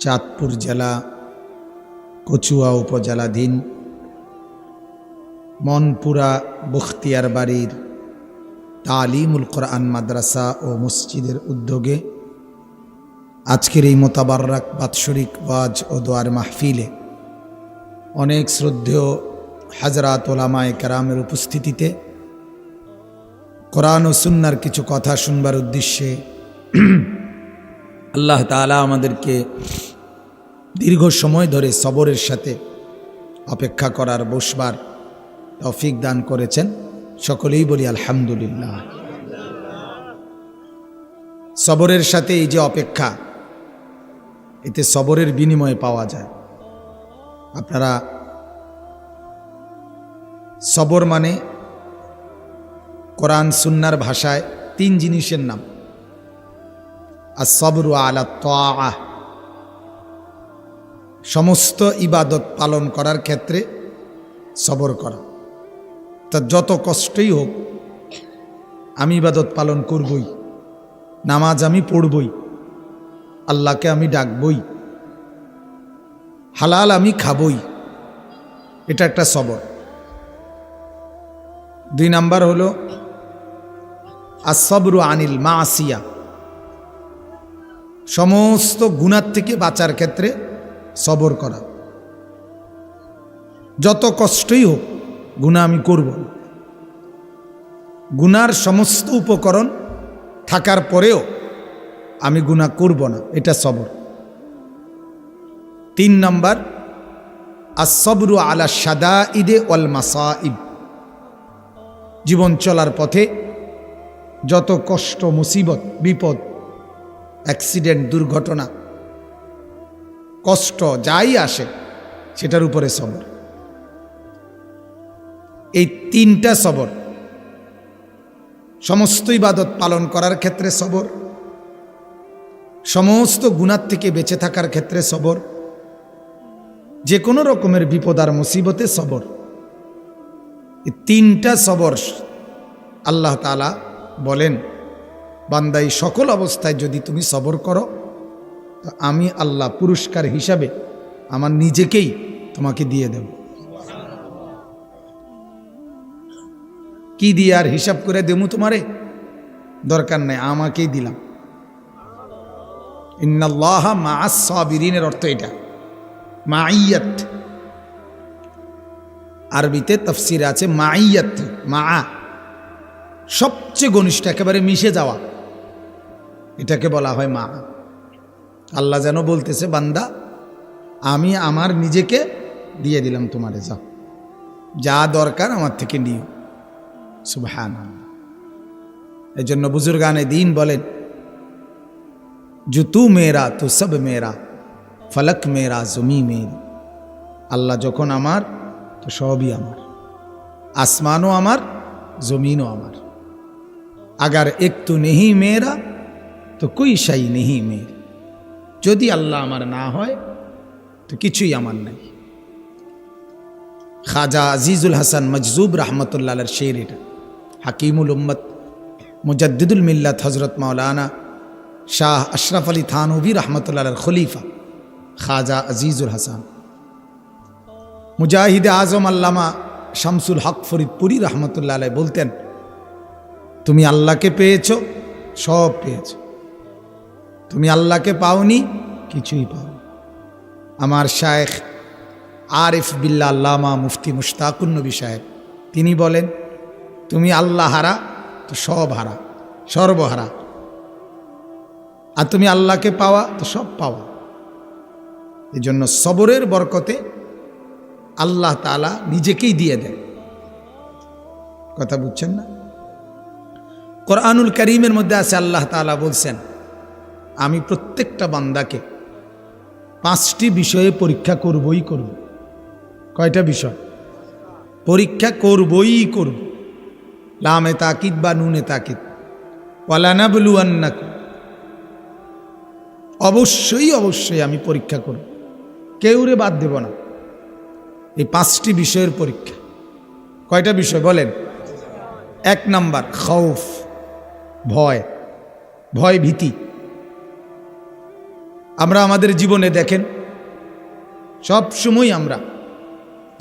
চাঁদপুর জেলা কচুয়া উপজেলাধীন মনপুরা বখতিয়ার বাড়ির তালিমুল কোরআন মাদ্রাসা ও মসজিদের উদ্যোগে আজকের এই মোতাবাররাক বাৎসরিক ওয়াজ ও দোয়ার মাহফিলে অনেক শ্রদ্ধেয় হাজরাত ওলামায়ে কেরামের উপস্থিতিতে কোরআন ও সুন্নাহর কিছু কথা শুনবার উদ্দেশ্যে আল্লাহ তাআলা আমাদেরকে দীর্ঘ সময় ধরে সবরের সাথে অপেক্ষা করার বসবার তৌফিক দান করেছেন। সকলেই বলি আলহামদুলিল্লাহ। সবরের সাথে এই যে অপেক্ষা, এতে সবরের বিনিময়ে পাওয়া যায়। আপনারা সবর মানে কোরআন সুন্নাহর ভাষায় তিন জিনিসের নাম। as-sabru ala তাআহ, সমস্ত ইবাদত পালন করার ক্ষেত্রে সবর করা। তা যত কষ্টই হোক আমি ইবাদত পালন করবই, নামাজ আমি পড়বই, আল্লাহকে আমি ডাকবই, হালাল আমি খাবই, এটা একটা সবর। 2 নাম্বার হলো as-sabru আনিল মাসিয়া, সমস্ত গুনাহ থেকে বাঁচার ক্ষেত্রে সবর করা। যত কষ্টই হোক গুনাহ আমি করব, গুনার সমস্ত উপকরণ থাকার পরেও আমি গুনাহ করব না, এটা সবর। 3 নাম্বার as-sabru আলা শাদাইদে ওয়াল মাসাইব, জীবন চলার পথে যত কষ্ট, মুসিবত, বিপদ, অ্যাক্সিডেন্ট, দুর্ঘটনা, কষ্ট যাই আসে সেটার উপরে সবর। এই 3টা সবর, সমস্ত ইবাদত পালন করার ক্ষেত্রে সবর, সমস্ত গুনাহ থেকে বেঁচে থাকার ক্ষেত্রে সবর, যে কোনো রকমের বিপদ আর মুসিবতে সবর। এই 3টা সবর আল্লাহ তাআলা বলেন, বান্দা এই সকল অবস্থায় যদি তুমি সবর করো তো আমি আল্লাহ পুরস্কার হিসাবে আমার নিজেকেই তোমাকে দিয়ে দেব। কি দিয়ে আর হিসাব করে দেবো তোমারে? দরকার নাই, আমাকেই দিলাম। ইন্নাল্লাহা মাআস সাবিরিনের অর্থ এটা, মাইয়াত। আরবিতে তাফসিরে আছে মাইয়াত, মা, সবচেয়ে ঘনিষ্ঠ, একেবারে মিশে যাওয়া, এটাকে বলা হয় মা। আল্লাহ যেন বলতেছে, বান্দা আমি আমার নিজেকে দিয়ে দিলাম তোমারে, যাও, যা দরকার আমার থেকে নিও। সুবহানাল্লাহ। এই জন্য বুজুর্গানে দ্বীন বলেন, জো তু মেরা তো সব মেরা, ফলক মেরা জমি মেরি। আল্লাহ যখন আমার তো সবই আমার, আসমানও আমার, জমিনও আমার। আগার এক তো নেহি মেরা তো কোই শাই নেহি মেরি। যদি আল্লাহ আমার না হয় তো কিছুই আমার নাই। খাজা আজিজুল হাসান মজজুব রহমতুল্লাহ আলাইহির শের এটা। হাকিমুল উম্মত মুজাদ্দিদুল মিল্লাত হজরত মাওলানা শাহ আশরাফ আলী থানভী রহমতুল্লাহ আলাইহির খলিফা খাজা আজিজুল হাসান, মুজাহিদে আজম আল্লামা শামসুল হক ফরিদপুরি রহমতুল্লাহ আলাইহি বলতেন, তুমি আল্লাহকে পেয়েছো, সব পেয়েছো। তুমি আল্লাহকে পাওনি, কিছুই পাওনি। আমার শায়েখ আরিফ বিল্লাহ আল্লামা মুফতি মুশতাকুন নবী সাহেব, তিনি বলেন, তুমি আল্লাহ হারা তো সব হারা, সর্বহারা। আর তুমি আল্লাহকে পাওয়া তো সব পাওয়া। এই জন্য সবরের বরকতে আল্লাহ তাআলা নিজেকেই দিয়ে দেন। কথা বুঝছেন না? কোরআনুল কারীমের মধ্যে আছে, আল্লাহ তাআলা বলছেন, আমি প্রত্যেকটা বান্দাকে 5টি বিষয়ে পরীক্ষা করবই করব। কয়টা বিষয়? পরীক্ষা করবই করব। লামে তাকিদ বা নুনে তাকিদ, ওয়ালানাবলুয়ান্নাকুম, অবশ্যই অবশ্যই আমি পরীক্ষা করব, কেউরে বাদ দেব না। এই 5টি বিষয়ের পরীক্ষা। কয়টা বিষয় বলেন? 1 নাম্বার খৌফ, ভয়, ভয় ভীতি। আমরা আমাদের জীবনে দেখেন সব সময় আমরা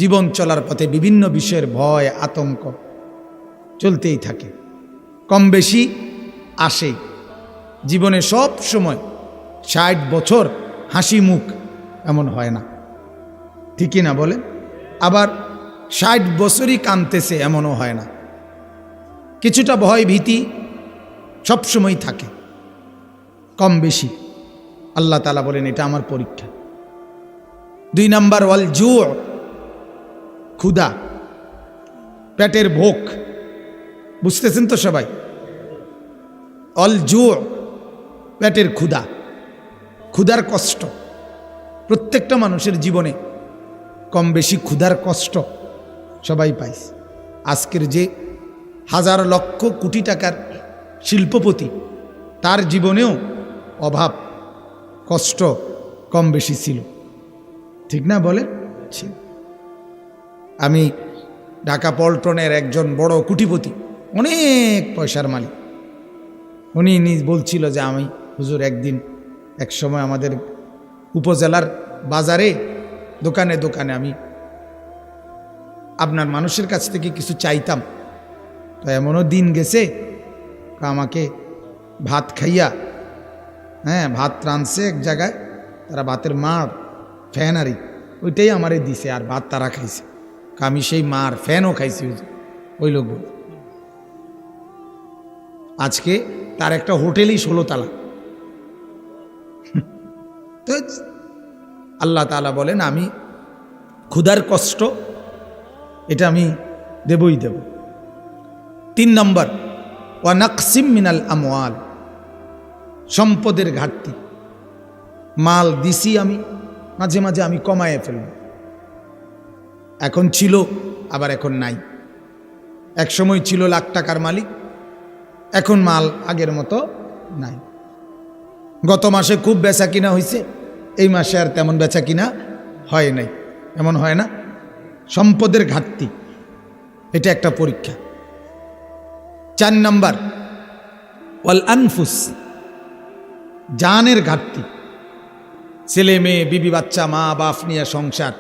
জীবন চলার পথে বিভিন্ন বিষয়ের ভয় আতঙ্ক চলতেই থাকে, কম বেশি আসে জীবনে। সব সময় 60 বছর হাসি মুখ এমন হয় না, ঠিকই না বলে? আবার 60 বছরই কাঁদতেছে এমনও হয় না। কিছুটা ভয় ভীতি সবসময় থাকে, কম বেশি। আল্লাহ তাআলা বলেন এটা আমার পরীক্ষা। 2 নাম্বার ওয়াল জু, ক্ষুধা, পেটের ভোগ। বুঝতেছেন তো সবাই? অল জু, পেটের ক্ষুধা, ক্ষুধার কষ্ট। প্রত্যেকটা মানুষের জীবনে কম বেশি ক্ষুধার কষ্ট সবাই পাইছে। আজকের যে হাজার লক্ষ কোটি টাকার শিল্পপতি, তার জীবনেও অভাব কষ্ট কম বেশি ছিল, ঠিক না বলে? ছিল। আমি ঢাকা পল্টনের একজন বড় কোটিপতি, অনেক পয়সার মালিক, উনি বলছিল যে আমি হুজুর একদিন এক সময় আমাদের উপজেলার বাজারে দোকানে দোকানে আমি আপনার মানুষের কাছ থেকে কিছু চাইতাম, তো এমনও দিন গেছে আমাকে ভাত খাইয়া, ভাত রাঁধছে এক জায়গায়, তারা ভাতের মার ফ্যানারি ওইটাই আমারে দিছে, আর ভাত তারা খাইছে, আমি সেই মার ফ্যানও খাইছি। ওই লোক বল আজকে তার একটা হোটেলই 16 তালা। তো আল্লাহ তাআলা বলেন আমি ক্ষুধার কষ্ট এটা আমি দেবই দেব। 3 নম্বর ওয়া নাকসিম মিনাল আমওয়াল, সম্পদের ঘাটতি। মাল দিছি আমি, মাঝে মাঝে আমি কমায়ে ফেলব। এখন ছিল আবার এখন নাই। এক সময় ছিল লাখ টাকার মালিক, এখন মাল আগের মতো নাই। গত মাসে খুব বেচা কিনা হয়েছে, এই মাসে আর তেমন বেচা কিনা হয় নাই, এমন হয় না? সম্পদের ঘাটতি, এটা একটা পরীক্ষা। 4 নম্বর ওয়াল আনফুস, জানের ঘাটতি। ছেলে মেয়ে বিবি বাচ্চা মা বাপ নিয়ে সংসার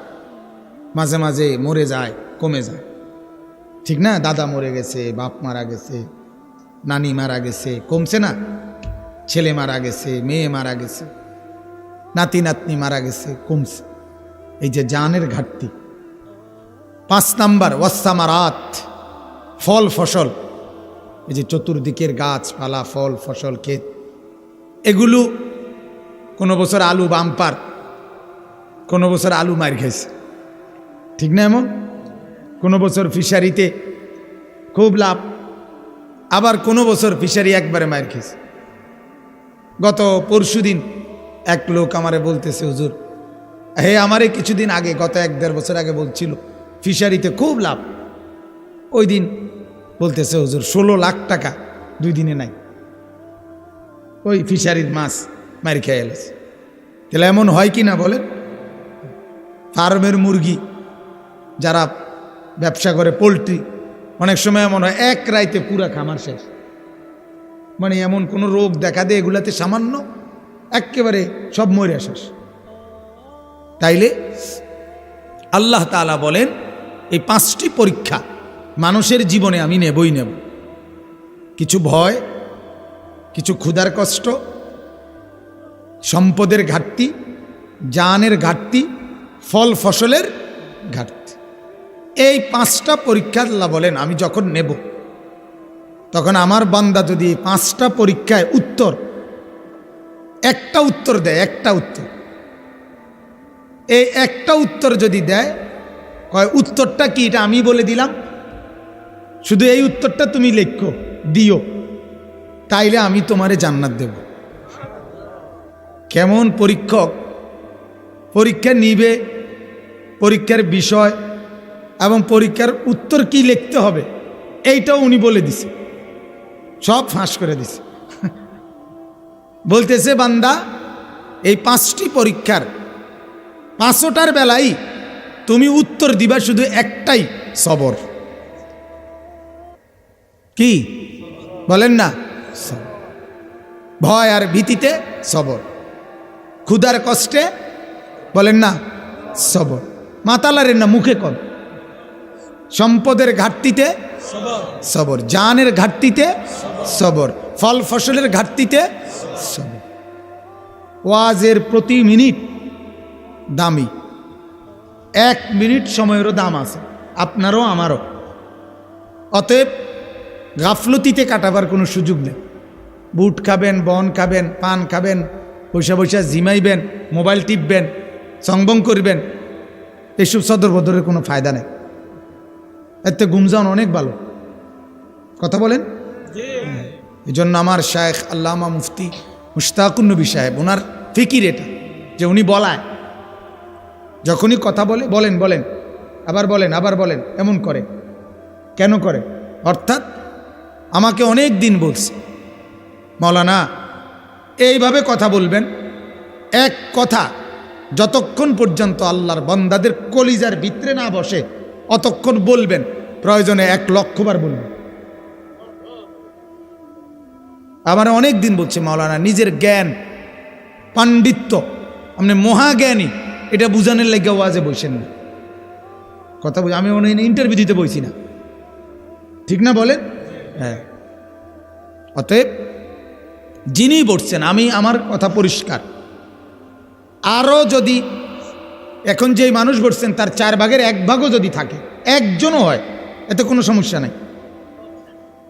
মাঝে মাঝে মরে যায়, কমে যায়, ঠিক না? দাদা মরে গেছে, বাপ মারা গেছে, নানি মারা গেছে, কমছে না? ছেলে মারা গেছে, মেয়ে মারা গেছে, নাতি নাতনি মারা গেছে, কমছে। এই যে জানের ঘাটতি। 5 নাম্বার ওয়াসামারাত, ফল ফসল। এই যে চতুর্দিকের গাছপালা, ফল ফসল, ক্ষেত, এগুলো কোনো বছর আলু বাম্পার, কোনো বছর আলু মার খাইছে, ঠিক না? এমন কোনো বছর ফিশারিতে খুব লাভ, আবার কোনো বছর ফিশারি একবারে মার খেয়েছে। গত পরশুদিন এক লোক আমারে বলতেছে হুজুর, আমারে কিছুদিন আগে, গত 1-1.5 বছর আগে বলছিল ফিশারিতে খুব লাভ। ওই দিন বলতেছে হুজুর 16 লাখ টাকা 2 দিনে নাই, ওই ফিশারির মাছ মারি খেয়ে এলেছে। তাহলে এমন হয় কি না বলেন? ফার্মের মুরগি যারা ব্যবসা করে, পোলট্রি, অনেক সময় এমন হয় এক রাইতে পুরা খামার শেষ। মানে এমন কোনো রোগ দেখা দেয় এগুলাতে, সামান্য একেবারে সব মরে শেষ। তাইলে আল্লাহ তাআলা বলেন এই 5টি পরীক্ষা মানুষের জীবনে আমি নেবই নেব। কিছু ভয়, কিছু ক্ষুধার কষ্ট, সম্পদের ঘাটতি, জানের ঘাটতি, ফল ফসলের ঘাটতি। এই 5টা পরীক্ষা আল্লাহ বলেন আমি যখন নেব, তখন আমার বান্দা যদি 5টা পরীক্ষায় একটা উত্তর দেয়, একটা উত্তর, এই একটা উত্তর যদি দেয়, কয় উত্তরটা কি এটা আমি বলে দিলাম, শুধু এই উত্তরটা তুমি লেখো দিও, তাইলে আমি তোমারে জান্নাত দেব। কেমন পরীক্ষক! পরীক্ষা নিবে, পরীক্ষার বিষয় এবং পরীক্ষার উত্তর কি লিখতে হবে এইটাও উনি বলে দিছে, সব ফাঁস করে দিছে। বলতেছে বান্দা এই 5টি পরীক্ষার 5টার বেলাই তুমি উত্তর দিবা শুধু একটাই, সবর। কি বলেন না? ভয় আর ভীতিতে সবর, ক্ষুধার কষ্টে বলেন না সবর, মাতালারের না মুখে কম, সম্পদের ঘাটতিতে সবর, জানের ঘাটতিতে সবর, ফল ফসলের ঘাটতিতে সবর। ওয়াজের প্রতি মিনিট দামি, 1 মিনিট সময়েরও দাম আছে, আপনারও আমারও। অতএব গাফলতিতে কাটাবার কোনো সুযোগ নেই। বুট খাবেন, বন খাবেন, পান খাবেন, পয়সা পয়সা জিমাইবেন, মোবাইল টিপবেন, সংবং করবেন, এসব সদর বদরের কোনো ফায়দা নেই। এতে গুমজান অনেক ভালো, কথা বলেন। এই জন্য আমার শায়েখ আল্লামা মুফতি মুশতাকুন নবী সাহেব, ওনার ফিকির এটা যে উনি বলায়, যখনই কথা বলে বলেন বলেন আবার বলেন আবার বলেন, এমন করে। কেন করে? অর্থাৎ আমাকে অনেক দিন বলছে, মৌলানা এইভাবে কথা বলবেন, এক কথা যতক্ষণ পর্যন্ত আল্লাহর বান্দাদের কলিজার ভিতরে না বসে অতক্ষণ বলবেন, প্রয়োজনে 1 লক্ষ বার বলবেন। আমার অনেক দিন বলছে, মাওলানা নিজের জ্ঞান পাণ্ডিত্য, আপনি মহাজ্ঞানী, এটা বুঝানোর লাগে ওয়াজে বসেন না। কথা বুঝি, আমি অনেক ইন্টারভিউ দিতে বসি না, ঠিক না বলেন? হ্যাঁ। অতএব যিনি বসছেন, আমি আমার কথা পরিষ্কার। আরও যদি এখন যেই মানুষ বসছেন তার 4 ভাগের 1 ভাগও যদি থাকে, একজনও হয়, এতে কোনো সমস্যা নাই।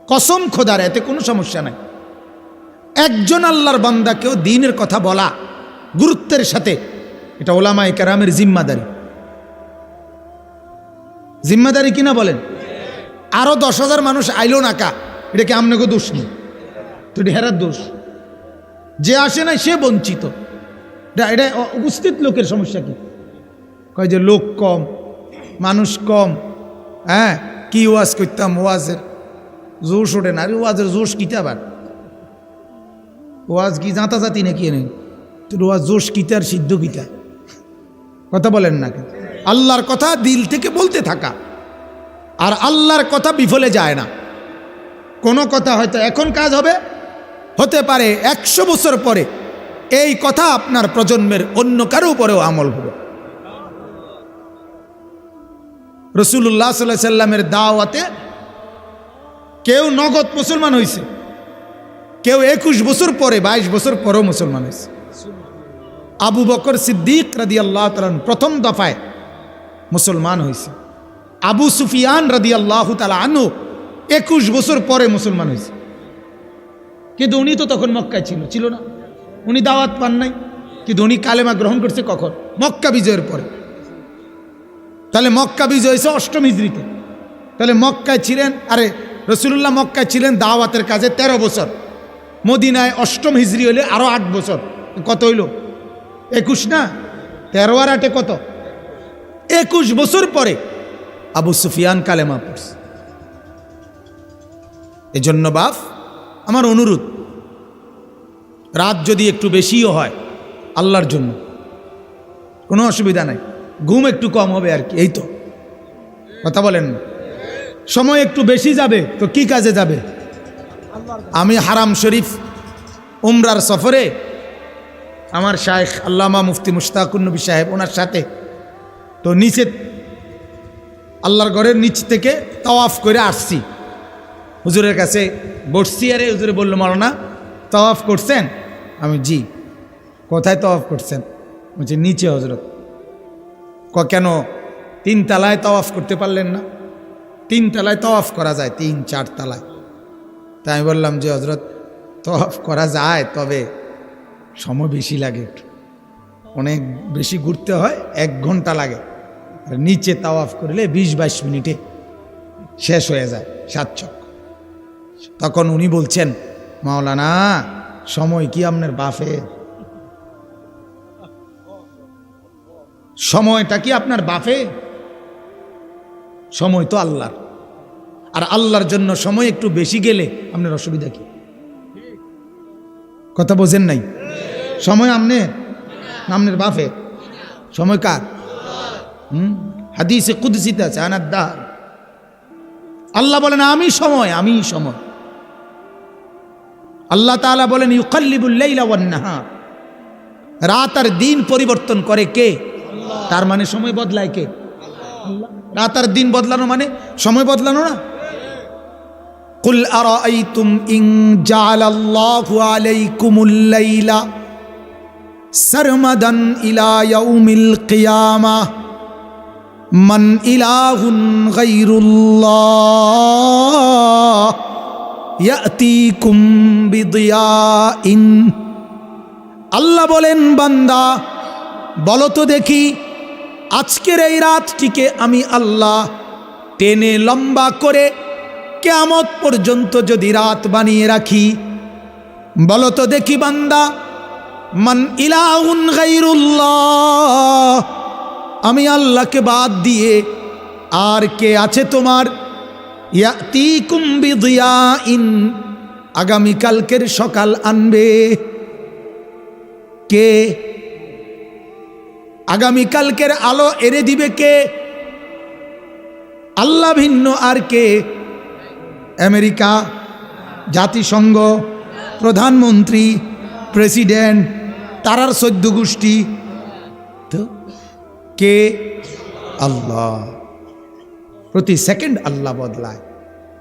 কসম খোদার, এতে কোনো সমস্যা নাই। একজন আল্লাহর বান্দাকেও দ্বীনের কথা বলা গুরুত্বের সাথে, এটা ওলামায়ে কেরামের জিম্মাদারি। জিম্মাদারি কিনা বলেন? আরো 10,000 মানুষ আইলো না কা, এটা কি আপনাকে দোষ নেই, তো এটা হেরার দোষ। যে আসে নাই সে বঞ্চিত, এটা উপস্থিত লোকের সমস্যা। কি কয় যে লোক কম, মানুষ কম, হ্যাঁ কি ওয়াজ করতাম, ওয়াজের জোশ ওঠে না। ওয়াজের জোশ কিটা আবার? ওয়াজ কি জাঁতা জাতি নাকি নেই? তোর ওয়াজ জোশ কিটা আর সিদ্ধ কিটা? কথা বলেন না কেন? আল্লাহর কথা দিল থেকে বলতে থাকা, আর আল্লাহর কথা বিফলে যায় না। কোনো কথা হয়তো এখন কাজ হবে, হতে পারে 100 বছর পরে এই কথা আপনার প্রজন্মের অন্য কারো উপরেও আমল হবে। রাসূলুল্লাহ সাল্লাল্লাহু আলাইহি সাল্লামের দাওয়াতে কেউ নগদ মুসলমান হয়েছে, কেউ 21 বছর পরে, 22 বছর পরেও মুসলমান হয়েছে। আবু বকর সিদ্দিক রাদিয়াল্লাহু তাআলা প্রথম দফায় মুসলমান হয়েছে। আবু সুফিয়ান রাদিয়াল্লাহু তাআলা আনহু 21 বছর পরে মুসলমান হয়েছে। কিন্তু উনি তো তখন মক্কায় ছিল না, উনি দাওয়াত পান নাই। কিন্তু উনি কালেমা গ্রহণ করছে কখন? মক্কা বিজয়ের পরে। তাহলে মক্কা বিজয় হয়েছে 8ম হিজরিতে। তাহলে মক্কায় ছিলেন, আরে রাসূলুল্লাহ মক্কায় ছিলেন দাওয়াতের কাজে 13 বছর, মদিনায় 8ম হিজরি হলে আরো 8 বছর, কত হইল? 21 না? 13 আর 8 কত? 21 বছর পরে আবু সুফিয়ান কালেমা পড়ছে। এজন্য বাপ আমার অনুরোধ, রাত যদি একটু বেশিও হয় আল্লাহর জন্য কোনো অসুবিধা নাই, ঘুম একটু কম হবে আর কি, এই তো। কথা বলেন না? সময় একটু বেশি যাবে তো কি কাজে যাবে? আমি হারাম শরীফ উমরার সফরে আমার শায়েখ আল্লামা মুফতি মুশতাকুন নবী সাহেব, ওনার সাথে তো নিচে আল্লাহর ঘরের নিচ থেকে তাওয়াফ করে আসছি, হুজুরের কাছে বসছি। আরে হুজুরে বললো, মাওলানা তাওয়াফ করছেন? আমি জি। কোথায় তাওয়াফ করছেন? বলছি নিচে হজরত। কেন 3 তলায় তাওয়াফ করতে পারলেন না? 3 তলায় তাওয়াফ করা যায়, 3-4 তলায়। তাই আমি বললাম যে হজরত তাওয়াফ করা যায়, তবে সময় বেশি লাগে, একটু অনেক বেশি ঘুরতে হয়, 1 ঘন্টা লাগে। আর নিচে তাওয়াফ করলে 20-22 মিনিটে শেষ হয়ে যায় 7 চক্কর। তখন উনি বলছেন, মাওলানা সময় কি আপনার বাফে? সময়টা কি আপনার বাফে? সময় তো আল্লাহর, আর আল্লাহর জন্য সময় একটু বেশি গেলে আপনার অসুবিধা কি? কথা বোঝেন নাই? সময় আপনার বাফে, সময় কার? হাদিসে কুদসিতে আছে, আনাদ্দার। আল্লাহ বলেন আমি সময়, আমি সময়। আল্লাহ তাআলা বলেন ইউকাল্লিবুল লাইলা ওয়ান নাহার, রাত আর দিন পরিবর্তন করে কে? তার মানে সময় বদলায় কে? রাত আর দিন বদলানো মানে সময় বদলানো না? কুল আরাআইতুম ইন জাআলাল্লাহু আলাইকুমুল লাইলা সারমাদান ইলা ইয়াউমিল কিয়ামাহ মান ইলাহুন গায়রুল্লাহ ইয়াতিকুম বিদিয়াইন। আল্লাহ বলেন, বান্দা বলো তো দেখি, আজকের এই রাতটিকে আমি আল্লাহ টেনে লম্বা করে কিয়ামত পর্যন্ত যদি রাত বানিয়ে রাখি, বলো তো দেখি বান্দা, মান ইলাহুন গায়রুল্লাহ, আমি আল্লাহকে বাদ দিয়ে আর কে আছে তোমার? ইয়াতিকুম বিদিয়াইন, আগামীকালকের সকাল আনবে কে? আগামীকালকের আলো এনে দিবে কে? আল্লাহ ভিন্ন আর কে? আমেরিকা, জাতিসংঘ, প্রধানমন্ত্রী, প্রেসিডেন্ট, তারার 14 গোষ্ঠী? তো কে? আল্লাহ। প্রতি সেকেন্ড আল্লাহ বদলায়,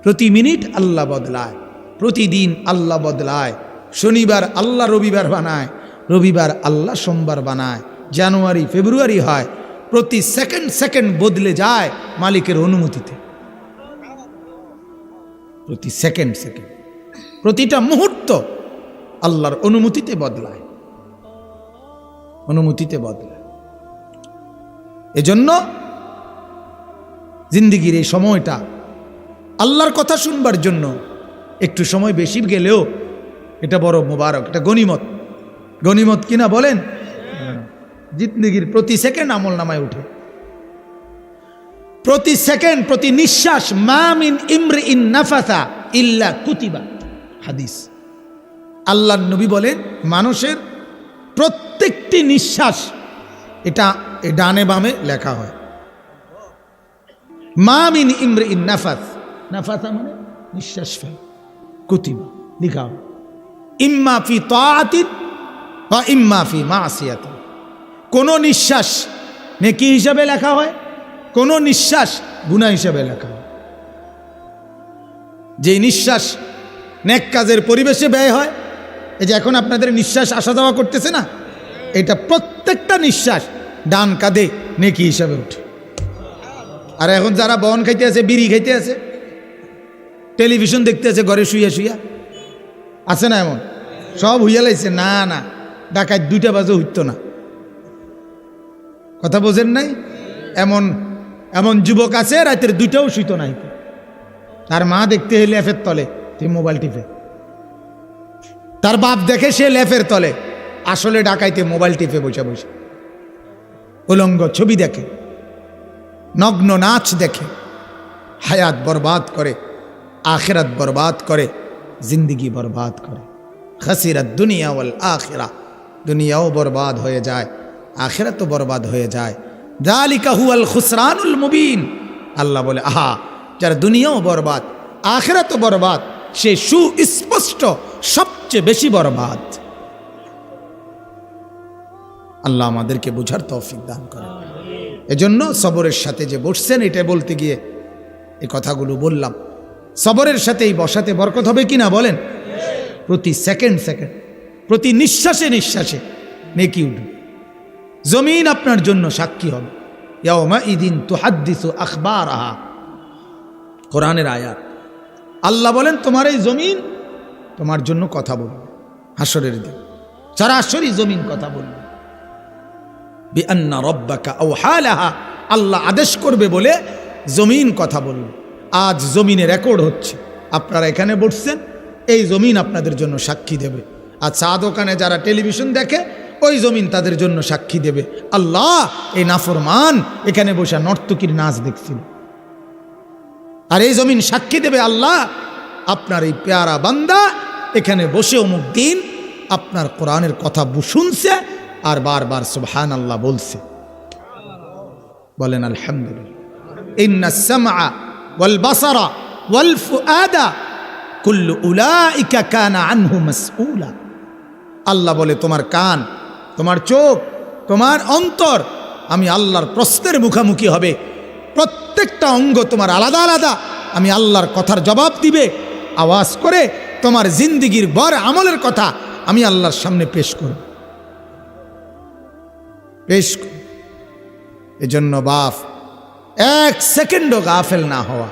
প্রতি মিনিট আল্লাহ বদলায়, প্রতিদিন আল্লাহ বদলায়। শনিবার আল্লাহ রবিবার বানায়, রবিবার আল্লাহ সোমবার বানায়, জানুয়ারি ফেব্রুয়ারি হয়। প্রতি সেকেন্ড সেকেন্ড বদলে যায় মালিকের অনুমতিতে। প্রতি সেকেন্ড সেকেন্ড, প্রতিটা মুহূর্ত আল্লাহর অনুমতিতে বদলায়, অনুমতিতে বদলায়। এজন্য জিন্দিগির এই সময়টা আল্লাহর কথা শুনবার জন্য একটু সময় বেশি গেলেও এটা বড় মোবারক, এটা গনিমত। গনিমত কিনা বলেন? জিন্দিগির প্রতি সেকেন্ড আমল নামায় উঠে, প্রতি সেকেন্ড, প্রতি নিঃশ্বাস। মা মিন ইমরিইন নাফাসা ইল্লা কুতিবা, হাদিস। আল্লাহর নবী বলেন, মানুষের প্রত্যেকটি নিঃশ্বাস এটা ডানে বামে লেখা হয়। মা মিন ইমরিইন নাফাস, নাফাসা মানে নিঃশ্বাস ফেল, কুতিবা লিখা হয়। ইম্মা ফি তাআতিন ওয়া ইম্মা ফি মাসিয়াতিন। কোন নিঃশ্বাস নেকি হিসাবে লেখা হয়, কোন নিঃশ্বাস গুনাহ হিসাবে লেখা হয়। যে নিঃশ্বাস নেক কাজের পরিবেশে ব্যয় হয়, এই যে এখন আপনাদের নিঃশ্বাস আসা যাওয়া করতেছে না, এটা প্রত্যেকটা নিঃশ্বাস ডান কাঁধে নেকি হিসাবে উঠে। আর এখন যারা বন খাইতে আছে, বিড়ি খাইতে আছে, টেলিভিশন দেখতে আছে ঘরে শুইয়া শুইয়া, আছে না এমন? সব হইয়া লাইছে। না না, ডাকাত 2টা বাজে হইতো না। কথা বোঝেন নাই? এমন এমন যুবক আছে রাতের 2টাও শুইতো নাই। তার মা দেখতে হলে লেফের তলে, তুই মোবাইল টিপে। তার বাপ দেখে সে লেফের তলে, আসলে ডাকাইতে মোবাইল টিপে বসে বসে উলঙ্গ ছবি দেখে, নগ্ন নাচ দেখে, হায়াত বরবাদ করে, আখিরাত বরবাদ করে, জিন্দিগি বরবাদ করে। খাসিরাত দুনিয়া ওয়াল আখিরা, দুনিয়াও বরবাদ হয়ে যায়, আখিরাতও বরবাদ হয়ে যায়। যালিকা হুয়াল খুসরানুল মুবিন। আল্লাহ বলে, আহা, যার দুনিয়াও বরবাদ আখিরাতও বরবাদ, সে সুস্পষ্ট সবচেয়ে বেশি বরবাদ। আল্লাহ আমাদেরকে বোঝার তৌফিক দান করেন। এজন্য সবরের সাথে যে বসছেন, এটা বলতে গিয়ে এই কথাগুলো বললাম। সবরের সাথে এই বসাতে বরকত হবে কিনা বলেন? প্রতি সেকেন্ড সেকেন্ড, প্রতি নিঃশ্বাসে নিঃশ্বাসে নেকি উঠবে। জমিন আপনার জন্য সাক্ষী হবে। ইয়াউমাইদিন তুহাদ্দিসু আখবারাহা, কোরআনের আয়াত। আল্লাহ বলেন, তোমার এই জমিন তোমার জন্য কথা বলবে হাসরের দিন। সরাসরি জমিন কথা বলবে। বিআন্না রাব্বাকা আওহা লাহা, আল্লাহ আদেশ করবে বলে জমিন কথা বলবে। আজ জমিনে রেকর্ড হচ্ছে, আপনারা এখানে বসছেন, এই জমিন আপনাদের জন্য সাক্ষী দেবে। আর চা দোকানে যারা টেলিভিশন দেখে, ওই জমিন তাদের জন্য সাক্ষী দেবে। আল্লাহ, এই নাফরমান এখানে বসে নর্তকীর নাচ দেখছিল। আর এই জমিন সাক্ষী দেবে, আল্লাহ আপনার এই পেয়ারা বান্দা এখানে বসে অমুক দিন আপনার কোরআনের কথা শুনছে আর বারবার সুবহানাল্লাহ বলছে। বলেন আলহামদুলিল্লাহ। ইন্নাস সামআ ওয়াল বাসারা ওয়াল ফুআদা কুল্লু উলাইকা কানা আনহু মাসউলা। আল্লাহ বলে, তোমার কান, তোমার চোখ, তোমার অন্তর আমি আল্লাহর প্রশ্নের মুখোমুখি হবে। প্রত্যেকটা অঙ্গ তোমার আলাদা আলাদা আমি আল্লাহর কথার জবাব দিবে। আওয়াজ করে তোমার জিন্দিগির বড় আমলের কথা আমি আল্লাহর সামনে পেশ করব। এজন্য বাপ এক সেকেন্ডও গাফেল না হওয়া।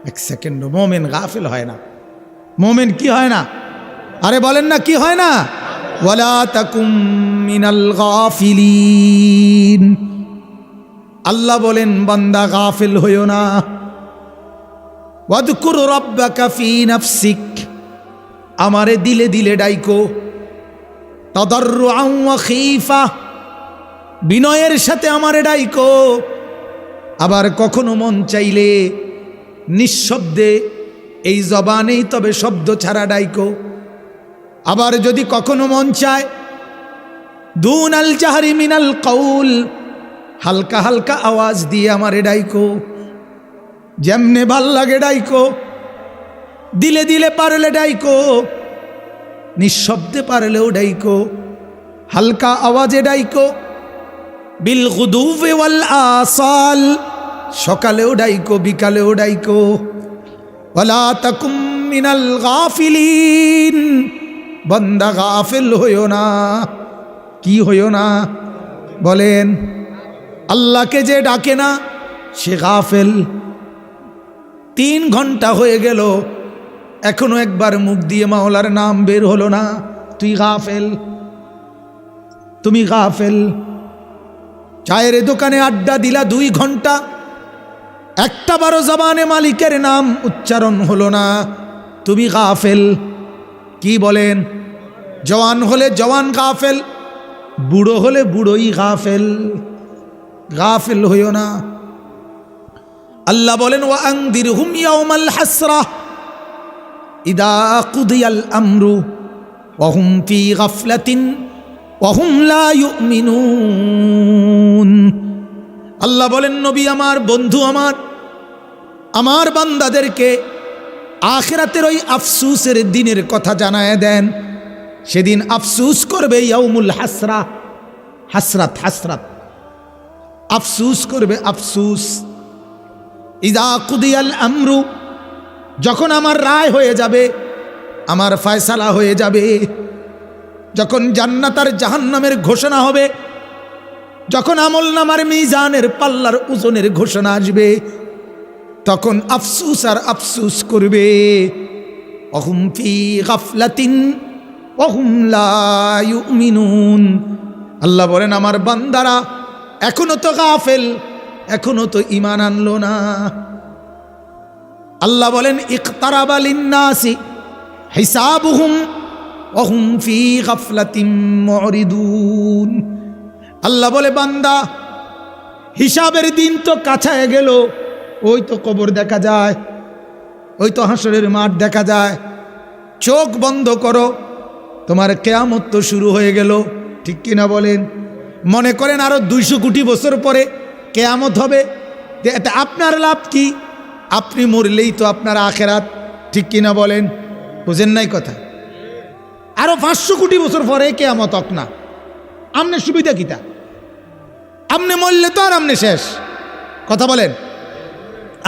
এক সেকেন্ডও মোমেন গাফেল হয় না। মোমেন কি হয় না? আরে বলেন না, কি হয় না? ওয়ালা তাকুম মিনাল গাফিলিন। আল্লাহ বলেন বান্দা গাফিল হইও না। ওয়াদকুর রাব্বাকা ফি নাফসিক, আমারে দিলে দিলে ডাইকো। তাদাররুআন ওয়া খীফা, বিনয়ের সাথে আমারে ডাইকো। আবার কখনো মন চাইলে নিঃশব্দে, এই জবানেই তবে শব্দ ছাড়া ডাইকো। আবার যদি কখনো মন চায় দুনাল জাহরি মিনাল কাউল, হালকা হালকা আওয়াজ দিয়ে আমারে ডাইকো। যেমনে ভাল লাগে ডাইকো, দিলে দিলে পারলে ডাইকো, নিঃশব্দে পারলেও ডাইকো, হালকা আওয়াজে ডাইকো। বিল গুদুওয়ি ওয়াল আসাল, সকালেও ডাইকো বিকালেও ডাইকো। ওয়ালা তাকুম মিনাল গাফিলিন, বান্দা গাফিল হইও না। কি হইও না বলেন? আল্লাহকে যে ডাকে না সে গাফেল। 3 ঘন্টা হয়ে গেল এখনো একবার মুখ দিয়ে মাওলার নাম বের হলো না, তুই গাফেল, তুমি গাফেল। চায়ের দোকানে আড্ডা দিলা 2 ঘন্টা, একটা বারো জবানে মালিকের নাম উচ্চারণ হলো না, তুমি গাফেল। কি বলেন? জওয়ান হলে জওয়ান গাফেল, বুড়ো হলে বুড়োই গাফেল। গাফেল হইও না। আল্লাহ বলেন ওয়া আনদিরহুম ইয়াউমাল হাসরা ইদা কুদিয়াল আমরু ওয়া হুম ফি গাফলাতিন ওয়া হুম লা ইউমিনুন। আল্লাহ বলেন নবী আমার, বন্ধু আমার, আমার বান্দাদেরকে আখিরাতের ওই আফসুসের দিনের কথা জানায় দেন। সেদিন আফসুস করবে, ইয়াউমুল হাসরা, হাসরাত, হাসরাত, আফসুস করবে, আফসুস। ইদা কুদিয়াল আমরু, যখন আমার রায় হয়ে যাবে, আমার ফয়সালা হয়ে যাবে, যখন জান্নাত আর জাহান্নামের ঘোষণা হবে, যখন আমলনামার মিজানের পাল্লার ওজনের ঘোষণা আসবে, তখন আফসুস আর আফসুস করবে। ওহুম ফি গাফলাতিন ওহুম লা ইউমিনুন। আল্লাহ বলেন আমার বান্দারা এখনো তো গাফেল, এখনো তো ঈমান আনলো না। আল্লাহ বলেন ইকতারাবা লিন্নাসি হিসাবুহুম ওহুম ফি গাফলাতিন মুরিদুন। আল্লাহ বলে বান্দা হিসাবের দিন তো কাছায় গেল, ওই তো কবর দেখা যায়, ওই তো হাসরের মাঠ দেখা যায়। চোখ বন্ধ করো, তোমার কিয়ামত তো শুরু হয়ে গেল। ঠিক কিনা বলেন? মনে করেন আরো 200 কোটি বছর পরে কিয়ামত হবে, এতে আপনার লাভ কি? আপনি মরলেই তো আপনার আখেরাত। ঠিক কিনা বলেন? বুঝেন নাই কথা? আরো 500 কোটি বছর পরে কিয়ামত হক না, আমনের সুবিধা কিতা? আমনে মরলে তো আর আমনে শেষ। কথা বলেন?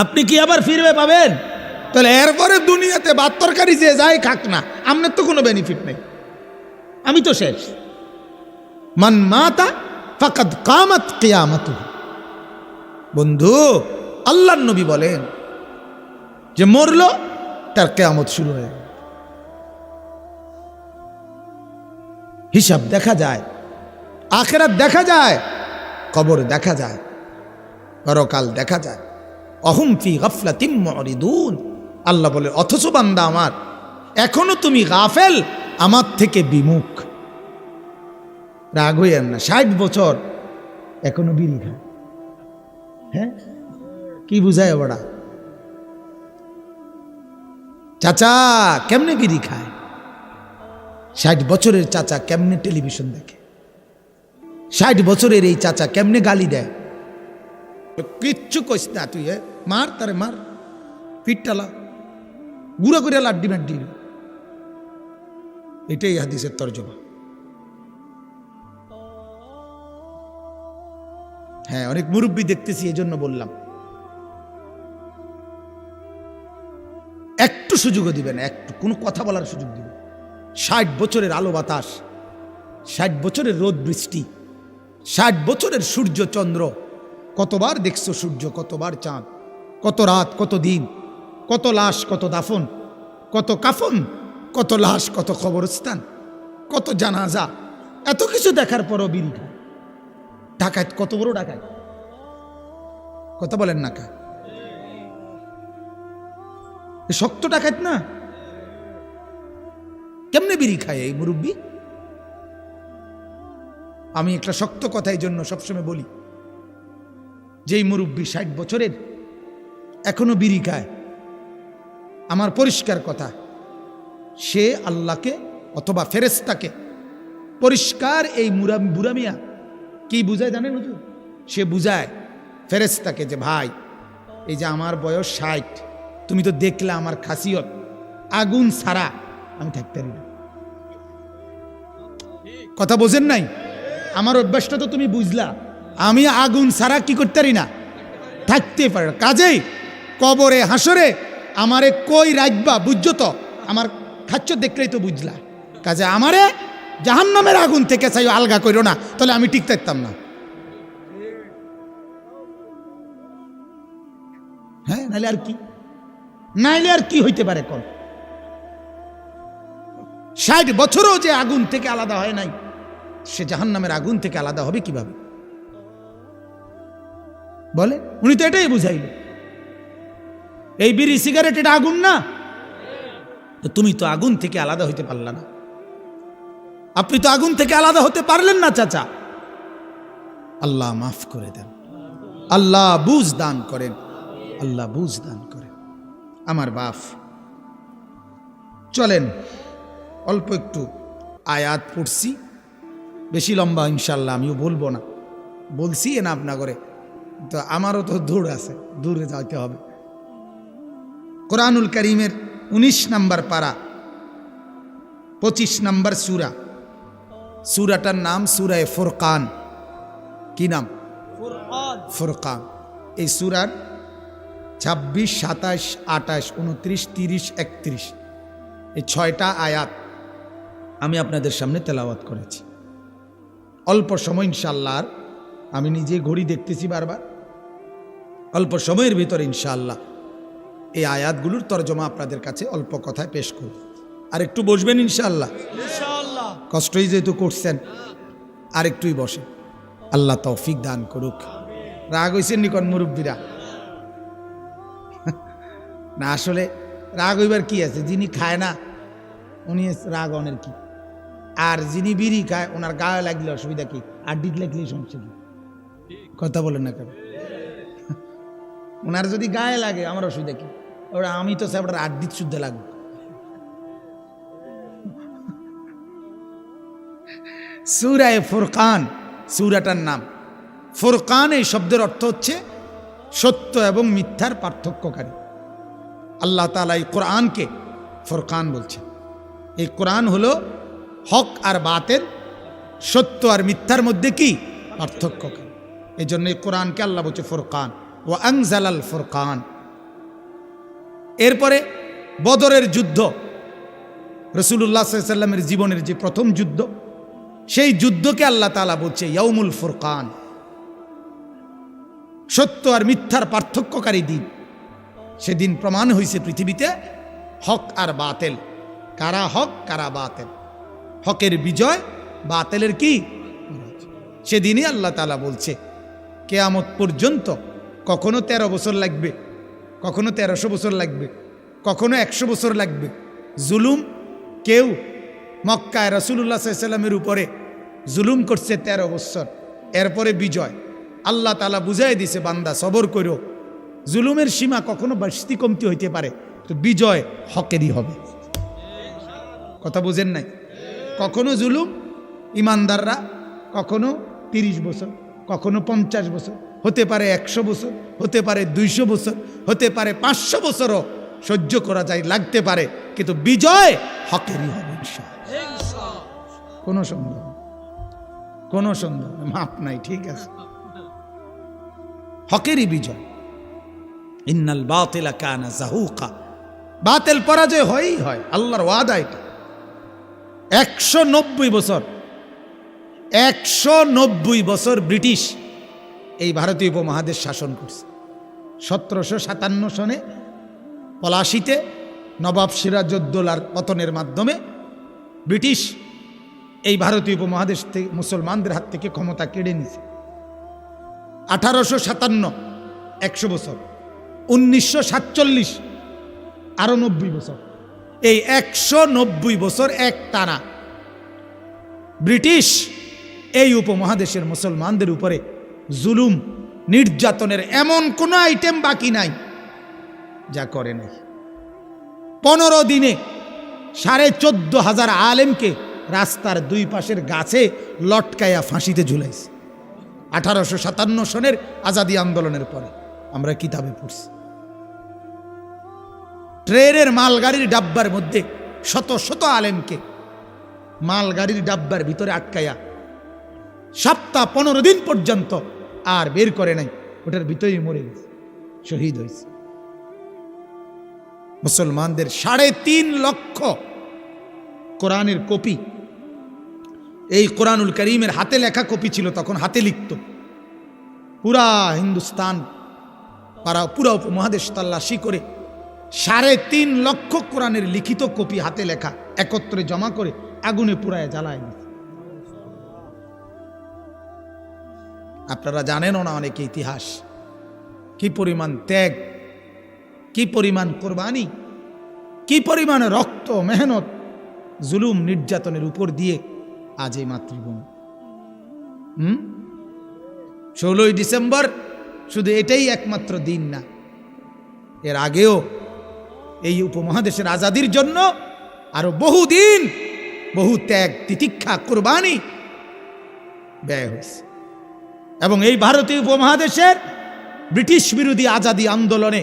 আপনি কি আবার ফিরবে পাবেন? তাহলে এরপরে দুনিয়াতে ভাত তরকারি যে যায় খাক না, আমনের তো কোনো বেনিফিট নেই, আমি তো শেষ। মান মাতা ফাকাদ কামাত কিয়ামাতুহু। বন্ধু, আল্লাহর নবী বলেন যে মরলো তার কিয়ামত শুরু হয়ে গেল। হিসাব দেখা যায়, আখিরাত দেখা যায়, কবর দেখা যায়, পরকাল দেখা যায়। অহুম ফি গাফলাতিন মুরিদুন। আল্লাহ বলে অথচ বান্দা আমার এখনো তুমি গাফেল, আমার থেকে বিমুখ। রাগ হইয়েন না, 60 বছর এখনো বিড়ি খায়। হ্যাঁ, কি বুঝায় ওরা? চাচা কেমনে বিড়ি খায়? 60 বছরের চাচা কেমনে টেলিভিশন দেখে? 60 বছরের এই চাচা কেমনে গালি দেয়? কিচ্ছু কইস না তুই, মার তারে মার, পিঠটালা গুঁড়া করে লাড্ডি মাড্ডি। এটাই হাদিসের তর্জমা। হ্যাঁ, অনেক মুরব্বী দেখতেছি, এজন্য বললাম একটু সুযোগও দিবেন, একটু কোনো কথা বলার সুযোগ দিবেন। 60 বছরের আলো বাতাস, 60 বছরের রোদ বৃষ্টি, 60 বছরের সূর্য চন্দ্র, কতবার দেখছো সূর্য, কতবার চাঁদ, কত রাত, কত দিন, কত লাশ, কত দাফন, কত কাফন, কত লাশ, কত কবরস্থান, কত জানাজা, এত কিছু দেখার পরও বিড়ি খায়। ডাকাত কত বড় ডাকাত, কথা বলেন না কা, শক্ত ডাকাত না, কেমনে বিড়ি খায় এই মুরব্বী? আমি একটা শক্ত কথা এই জন্য সবসময় বলি, যেই মুরব্বী 60 বছরের এখনো বিড়ি খায়, আমার পরিষ্কার কথা, সে আল্লাহকে অথবা ফেরেশতাকে পরিষ্কার এই বুড়া মিয়া কি বুঝায় জানেন হুজুর? সে বুঝায় ফেরেশতাকে যে ভাই, এই যে আমার বয়স 60, তুমি তো দেখলে আমার খাসিয়ত, আগুন ছাড়া আমি থাকতে পারি না। কথা বোঝেন নাই? আমার অভ্যাসটা তো তুমি বুঝলা, আমি আগুন ছাড়া কি করতে পারি না, থাকতে পারি না। কাজেই কবরে হাসরে আমারে কই রাখবা, বুঝছো তো? আমার খাচ্ছ দেখলেই তো বুঝলা। কাজে আমারে জাহান্নামের আগুন থেকে চাই আলগা করো না, তাহলে আমি ঠিক থাকতাম না। হ্যাঁ, নাইলে আর কি, নাইলে আর কি হইতে পারে? কোন 60 বছরও যে আগুন থেকে আলাদা হয় নাই, সে জাহান্নামের আগুন থেকে আলাদা হবে কিভাবে বলে? উনি তো এটাই বুঝাইল, এই বিড়ি সিগারেট এটা আগুন না, তো তুমি তো আগুন থেকে আলাদা হইতে পারলা না, আপনি তো আগুন থেকে আলাদা হতে পারলেন না চাচা। আল্লাহ মাফ করে দেন, আল্লাহ বুঝ দান করেন, আল্লাহ বুঝ দান করেন। আমার বাপ, চলেন অল্প একটু আয়াত পড়ছি, বেশি লম্বা ইনশাল্লাহ আমিও বলবো না, বলছি না আপনাগরে, তো আমারও তো দূর আছে, দূরে যাইতে হবে। কোরআনুল কারীমের 19 নম্বর পারা, 25 নম্বর সূরা, সূরাটার নাম সূরায়ে ফুরকান। কি নাম? ফুরকান। এই সূরার 26, 27, 28, 29, 30, 31 এই 6টা আয়াত আমি আপনাদের সামনে তেলাওয়াত করেছি। অল্প সময় ইনশাআল্লাহ, আমি নিজে ঘড়ি দেখতেছি বারবার, অল্প সময়ের ভিতরে ইনশাআল্লাহ এই আয়াতগুলোর তরজমা আপনাদের কাছে অল্প কথায় পেশ করব। আর একটু বসবেন ইনশাআল্লাহ, কষ্টই যেহেতু করছেন, আর একটুই বসে, আল্লাহ তৌফিক দান করুক। রাগ হইছেন নিকন মুরব্বীরা? না, আসলে রাগ হইবার কি আছে, যিনি খায় না উনি রাগ অনের কি, আর যিনি বিড়ি খায় ওনার গায়ে লাগলে অসুবিধা কি, আর ডিট লাগলেই সমস্যা কি? কথা বলেন না কেন? ওনার যদি গায়ে লাগে আমার অসুবিধা কি? ওরা আমি তো সাহেব আড্ডিত শুদ্ধ লাগবে। সূরায়ে ফুরকান, সূরাটার নাম ফুরকান। এই শব্দের অর্থ হচ্ছে সত্য এবং মিথ্যার পার্থক্যকারী। আল্লাহ তাআলা এই কোরআনকে ফুরকান বলছে। এই কোরআন হলো হক আর বাতের, সত্য আর মিথ্যার মধ্যে কি পার্থক্যকারী। এই জন্য এই কোরআনকে আল্লাহ বলছে ফুরকান, ওয়া আনজালাল ফুরকান। এরপরে বদরের যুদ্ধ, রাসূলুল্লাহ সাল্লাল্লাহু আলাইহি ওয়াসাল্লামের জীবনের যে প্রথম যুদ্ধ, সেই যুদ্ধকে আল্লাহ তাআলা বলছে ইয়াউমুল ফুরকান, সত্য আর মিথ্যার পার্থক্যকারী দিন। সেদিন প্রমাণ হয়েছে পৃথিবীতে হক আর বাতেল, কারা হক কারা বাতেল, হকের বিজয়, বাতেলের কি। সেদিনই আল্লাহ তাআলা বলছে কিয়ামত পর্যন্ত কখনো 13 বছর লাগবে, কখনো 1300 বছর লাগবে, কখনো 100 বছর লাগবে। জুলুম কেউ মক্কায় রাসূলুল্লাহ সাল্লাল্লাহু আলাইহি ওয়াসাল্লামের উপরে জুলুম করছে 13 বছর, এরপরে বিজয়। আল্লাহ তাআলা বুঝাই দিছে বান্দা সবর করো, জুলুমের সীমা কখনো বাড়তি কমতি হইতে পারে, তো বিজয় হকেরই হবে। কথা বুঝেন নাই? কখনো জুলুম ইমানদাররা, কখনো 30 বছর, কখনো 50 বছর, হতে পারে 100 বছর, হতে পারে 200 বছর, হতে পারে 500 বছরও সহ্য করা যায়, লাগতে পারে, কিন্তু বিজয় হকেরই হবে ইনশাআল্লাহ। কোনো সন্দেহ, কোনো সন্দেহ, মাপ নাই, ঠিক আছে। হকেরই বিজয়। ইন্নাল বাতিলা কানা যাহুকা, বাতিল পরাজয় হয়ই হয়, আল্লাহর ওয়াদা এটা। 190 বছর 190 বছর ব্রিটিশ এই ভারতীয় উপমহাদেশ শাসন করছে। 1757 সনে পলাশিতে নবাব সিরাজউদ্দৌলার পতনের মাধ্যমে ব্রিটিশ এই ভারতীয় উপমহাদেশ থেকে মুসলমানদের হাত থেকে ক্ষমতা কেড়ে নিছে। 1857 100 বছর, 1947 আরো 90 বছর, এই 190 বছর এক টানা ব্রিটিশ এই উপমহাদেশের মুসলমানদের উপরে জুলুম নির্যাতনের এমন কোনো আইটেম বাকি নাই যা করে নাই। 15 দিনে 14,500 আলেমকে রাস্তার দুই পাশের গাছে লটকাইয়া ফাঁসিতে ঝুলাইছে। 1857 সনের আজাদী আন্দোলনের পরে আমরা কিতাবে পড়ছি। ট্রেনের মালগাড়ির ডাব্বার মধ্যে শত শত আলেমকে মালগাড়ির ডাব্বার ভিতরে আটকাইয়া সপ্তাহ 15 দিন পর্যন্ত আর বের করে নাই, ওটার ভিতরেই মরে গেছে, শহীদ হয়েছে। মুসলমানদের 3.5 লক্ষ কোরআনের কপি, এই কোরআনুল করিমের হাতে লেখা কপি ছিল, তখন হাতে লিখত। পুরা হিন্দুস্তান পুরা উপমহাদেশ তল্লাশি করে 3.5 লক্ষ কোরআনের লিখিত কপি হাতে লেখা একত্রে জমা করে আগুনে পুরায় জ্বালায় দিত। আপনারা জানেনও না অনেকে ইতিহাস, কি পরিমাণ ত্যাগ, কি পরিমাণ কোরবানি, কি পরিমাণ রক্ত মেহনত জুলুম নির্যাতনের উপর দিয়ে আজ এই মাতৃভূমি। 16ই ডিসেম্বর শুধু এটাই একমাত্র দিন না, এর আগেও এই উপমহাদেশের আজাদির জন্য আরো বহুদিন বহু ত্যাগ তিতিক্ষা কোরবানি ব্যয় হয়েছে। এবং এই ভারতীয় উপমহাদেশের ব্রিটিশ বিরোধী আজাদী আন্দোলনে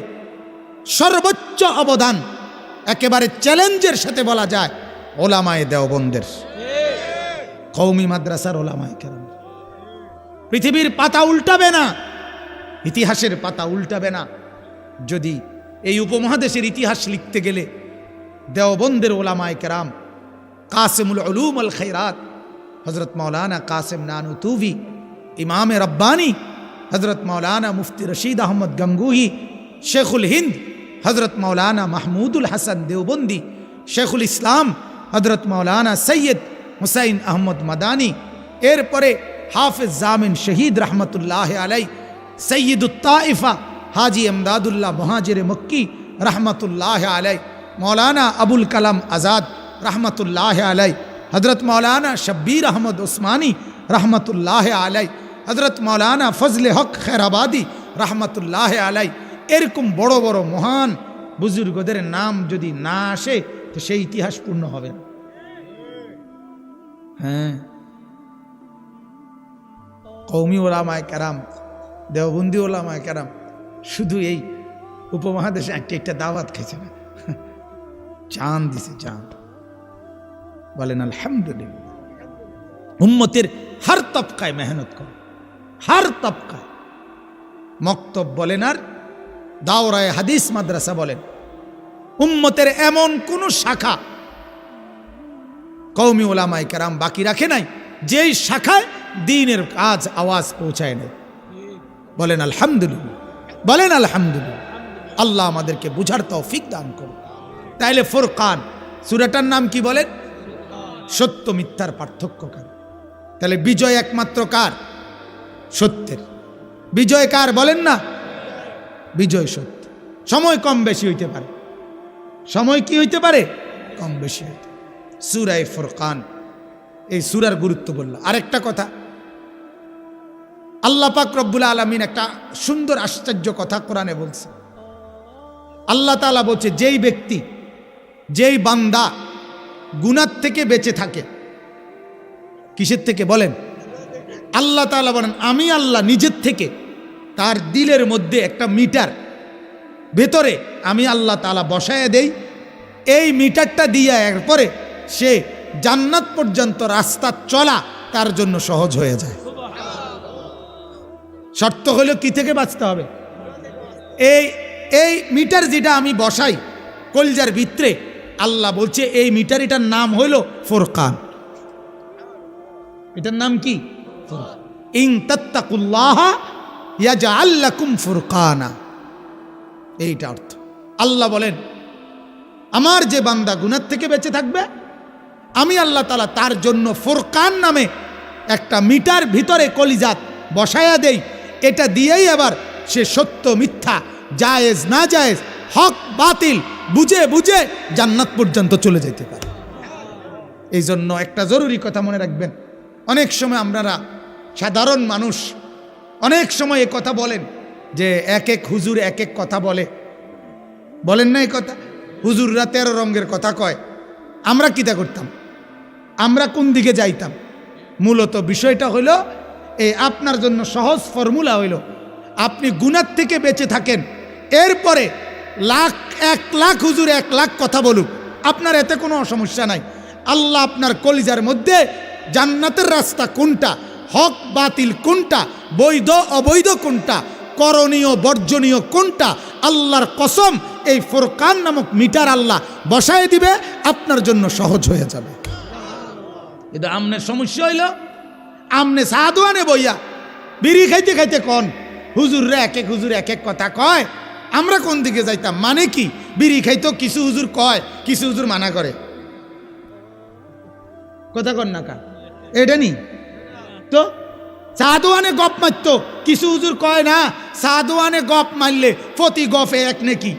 সর্বোচ্চ অবদান, একেবারে চ্যালেঞ্জের সাথে বলা যায়, ওলামায়ে দেওবন্দের, কওমি মাদ্রাসার ওলামায়ে কেরাম। পৃথিবীর পাতা উল্টাবে না, ইতিহাসের পাতা উল্টাবে না যদি এই উপমহাদেশের ইতিহাস লিখতে গেলে দেওবন্দের ওলামায়ে কেরাম, কাসিমুল উলুম আল খায়রাত হযরত মাওলানা কাসিম নানুতুবি, ইমামে রব্বানি হযরত মাওলানা মুফতি রশিদ আহমদ গঙ্গুহি, শেখুল হিন্দ হযরত মাওলানা মাহমুদুল হাসান দেওবন্দি, শেখুল ইসলাম হযরত মাওলানা সৈয়দ হুসাইন আহমদ মাদানী, এরপরে হাফেজ জামিন শহীদ রহমতুল্লাহ আলাই, সৈয়দুত তাইফা হাজি এমদাদুল্লাহ মুহাজির মক্কি রহমতুল্লাহ আলাই, মৌলানা আবুল কালাম আজাদ রহমতুল্লাহ আলাই, হজরত মৌলানা শব্বীর আহমদ ওসমানী রহমতুল্লাহ আলাই, হজরত মৌলানা ফজলে হক খেরাবাদী রহমতুল্লাহ আলাই। এরকম বড় বড় মহান বুজুর্গদের নাম যদি না আসে তো সেই ইতিহাস পূর্ণ হবে না। হ্যাঁ, কওমি ওলামায়ে কেরাম, দেওবন্দি ওলামায়ে কেরাম শুধু এই উপমহাদেশে একটা দাওয়াত খেয়েছে না, চাঁদ দিছে, চাঁদ। বলেন আলহামদুলিল্লাহ। উম্মতের হর তবকায় মেহনত করে, হর তবকায়, মক্তব বলেন আর দাওরায়ে হাদিস মাদ্রাসা বলেন, উম্মতের এমন কোন শাখা কওমি ওলামায়ে কেরাম বাকি রাখে নাই যেই শাখায় দ্বীনের কাজ আওয়াজ পৌঁছায় নাই। বলেন আলহামদুলিল্লাহ, বলেন আলহামদুলিল্লাহ। আল্লাহ আমাদেরকে বুঝার তৌফিক দান করুন। তাইলে ফুরকান সূরাটার নাম কি বলেন? সত্য মিথ্যার পার্থক্য কার। তাহলে বিজয় একমাত্র কার? সত্যের। বিজয় কার বলেন না? বিজয় সত্য। সময় কম বেশি হইতে পারে, সময় কি হইতে পারে? কম বেশি হইতে। সূরা ফুরকান, এই সূরার গুরুত্ব বলল। আরেকটা কথা, আল্লাহ পাক রব্বুল আলামিন একটা সুন্দর আশ্চর্য কথা কোরআনে বলছে। আল্লাহ তাআলা বলছে, যেই ব্যক্তি, যেই বান্দা গুনাহ থেকে বেঁচে থাকে, কিসের থেকে বলেন? আল্লাহ তাআলা বলেন, আমি আল্লাহ নিজের থেকে তার দিলের মধ্যে একটা মিটার ভেতরে আমি আল্লাহ তাআলা বসায় দেই। এই মিটারটা দিয়ে এরপরে সে জান্নাত পর্যন্ত রাস্তা চলা তার জন্য সহজ হয়ে যায়। শর্ত হলো কি থেকে বাঁচতে হবে? এই এই মিটার যেটা আমি বসাই কলজার ভিতরে, আল্লাহ বলছে এই মিটার, এটার নাম হইল ফুরকান। এটার নাম কি? ইন তাত্তাকুল্লাহ ইয়াজআল লাকুম ফুরকানা। এইটা অর্থ। আল্লাহ বলেন আমার যে বান্দা গুনাহ থেকে বেঁচে থাকবে, আমি আল্লাহ তাআলা তার জন্য ফুরকান নামে একটা মিটার ভিতরে কলিজাত বসায়া দেই। এটা দিয়েই আবার সে সত্য মিথ্যা, জায়েজ না জায়েজ, হক বাতিল বুঝে বুঝে জান্নাত পর্যন্ত চলে যেতে পারে। এই জন্য একটা জরুরি কথা মনে রাখবেন, অনেক সময় আপনারা সাধারণ মানুষ অনেক সময় এ কথা বলেন যে এক এক হুজুর এক এক কথা বলেন না এই কথা? হুজুররা 13 রঙের কথা কয়। আমরা কিতা করতাম? আমরা কোন দিকে যাইতাম? মূলত বিষয়টা হইল এই আপনার জন্য সহজ ফর্মুলা হইল, আপনি গুনাহ থেকে বেঁচে থাকেন, এরপরে 1 লাখ হুজুর 1 লাখ কথা বলুক, আপনার এতে কোনো সমস্যা নাই। আল্লাহ আপনার কলিজার মধ্যে জান্নাতের রাস্তা কোনটা, হক বাতিল কোনটা, বৈধ অবৈধ কোনটা, করণীয় বর্জনীয় কোনটা, আল্লাহর কসম এই ফুরকান নামক মিটার আল্লাহ বসায় দিবে, আপনার জন্য সহজ হয়ে যাবে। কিন্তু আমনের সমস্যা হইল আমনে সাধুয়ানে বইয়া বিড়ি খাইতে খাইতে কন হুজুররা এক এক হুজুর এক এক কথা কয়, আমরা কোন দিকে যাইতাম? মানে কি? বিড়ি খাইতো কিছু হুজুর কয়, কিছু হুজুর মানা করে। কথা কন না কা এটা নি তো সাধুয়ানে গপ মারতো, কিছু হুজুর কয় না সাধুয়ানে গপ মারলে প্রতি গফে এক নেকি।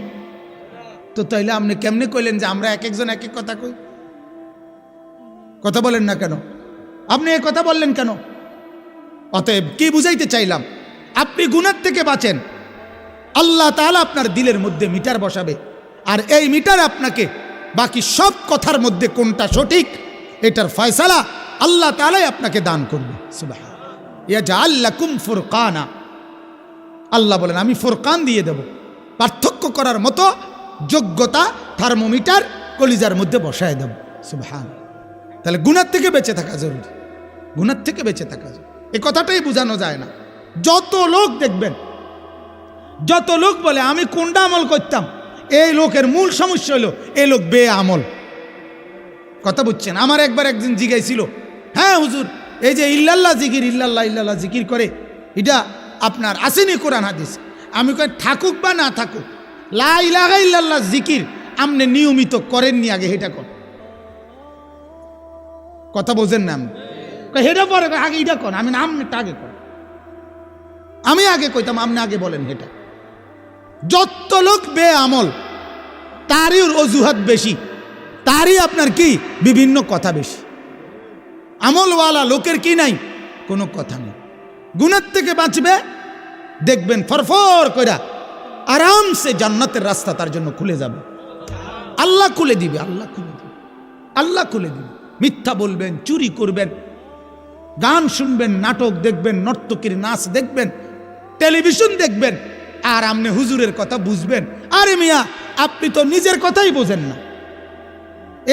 তো তাইলে আপনি কেমনে কইলেন যে আমরা এক একজন এক এক কথা কই? কথা বলেন না কেন? আপনি এই কথা বললেন কেন? অতএব কি বুঝাইতে চাইলাম, আপনি গুনাহ থেকে বাঁচেন, আল্লাহ তাআলা আপনার দিলের মধ্যে মিটার বসাবে, আর এই মিটার আপনাকে বাকি সব কথার মধ্যে কোনটা সঠিক এটার ফয়সালা আল্লাহ তাআলাই আপনাকে দান করবে। সুবহান ইয়াজআল লাকুম ফুরকানা। আল্লাহ বলেন আমি ফুরকান দিয়ে দেব, পার্থক্য করার মতো যোগ্যতা থার্মোমিটার কলিজার মধ্যে বসায় দেব। সুবহান। তাহলে গুনাহ থেকে বেঁচে থাকা জরুরি, গুনাহ থেকে বেঁচে থাকা জরুরি। এই কথাটাই বোঝানো যায় না। যত লোক দেখবেন, যত লোক বলে আমি কোনটা আমল করতাম, এই লোকের মূল সমস্যা হলো এই লোক বে আমল। কথা বুঝছেন? আমার একবার একদিন জিজ্ঞাসিল, হ্যাঁ হুজুর এই যে ইল্লাল্লাহ জিকির, ইল্লাল্লাহ ইল্লাল্লাহ জিকির করে, এটা আপনার আসেনি কোরআন হাদিস? আমি কই থাকুক বা না থাকুক, লা ইলাহা ইল্লাল্লাহ জিকির আপনি নিয়মিত করেননি, আগে হেটা কর। কথা বোঝেন না? আমি হেটা পরে আগে এটা কর, আমি নামটা আগে কর। আমি আগে কইতাম, আপনি আগে বলেন হেটা। যত লোক বে আমল তারই অজুহাত বেশি, তারই আপনার কি বিভিন্ন কথা বেশি। আমলওয়ালা লোকের কি নাই? কোনো কথা নেই। গুনাহ থেকে বাঁচবে, দেখবেন ফরফর কইরা আরামসে জান্নাতের রাস্তা তার জন্য খুলে যাবে। আল্লাহ খুলে দিবে, আল্লাহ খুলে দিবে, আল্লাহ খুলে দিবে। মিথ্যা বলবেন, চুরি করবেন, গান শুনবেন, নাটক দেখবেন, নর্তকীর নাচ দেখবেন, টেলিভিশন দেখবেন, আর আপনি হুজুরের কথা বুঝবেন। আরে মিয়া আপনি তো নিজের কথাই বোঝেন না।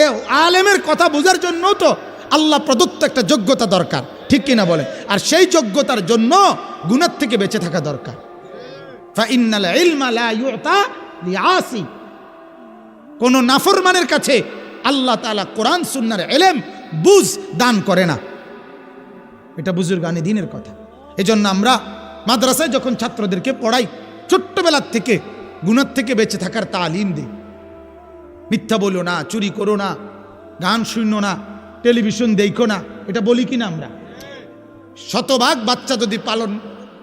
এ আলেমের কথা বোঝার জন্য তো আল্লাহ প্রদত্ত একটা যোগ্যতা দরকার, ঠিক কিনা বলে? আর সেই যোগ্যতার জন্য গুনাহ থেকে বেঁচে থাকা দরকার। ফাইন্নাল ইলমা লা ইউতা লিআসি। কোন নাফরমানের কাছে আল্লাহ তাআলা কোরআন সুন্নাহর ইলম বুঝ দান করে না। এটা বুজুর্গানে দ্বীনের কথা। এজন্য আমরা মাদ্রাসায় যখন ছাত্রদেরকে পড়াই, ছোট্টবেলার থেকে গুনাহ থেকে বেঁচে থাকার তালিম দিই। মিথ্যা বলো না, চুরি করো না, গান শুনো না, টেলিভিশন দেখো না, এটা বলি কিনা আমরা? শতভাগ বাচ্চা যদি পালন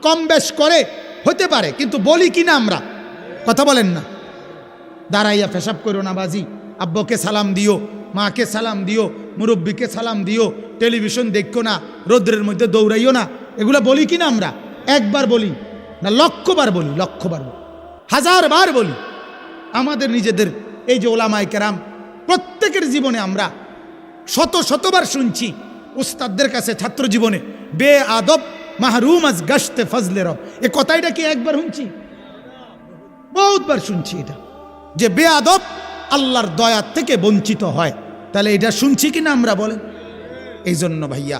কম বেশ করে হতে পারে, কিন্তু বলি কিনা আমরা? কথা বলেন না? দাঁড়াইয়া পেশাব করো না বাজি, আব্বুকে সালাম দিও, মাকে সালাম দিও, মুরব্বীকে সালাম দিও, টেলিভিশন দেখো না, রৌদ্রের মধ্যে দৌড়াইও না, এগুলো বলি কিনা আমরা? একবার বলি না লক্ষবার বলি? লক্ষবার বলি, 1000 বার বলি। আমাদের নিজেদের এই যে ওলামায়ে কেরাম প্রত্যেকের জীবনে আমরা শতবার শুনছি, উস্তাদদের কাছে ছাত্র জীবনে, বে আদব মাহরুম আজ গশতে ফজলে রব। এ কথাটা কি একবার শুনছি? বহুতবার শুনছি এটা, যে বে আদব আল্লাহর দয়া থেকে বঞ্চিত হয়। তাহলে এটা শুনছি কিনা আমরা বলেন? এই জন্য ভাইয়া,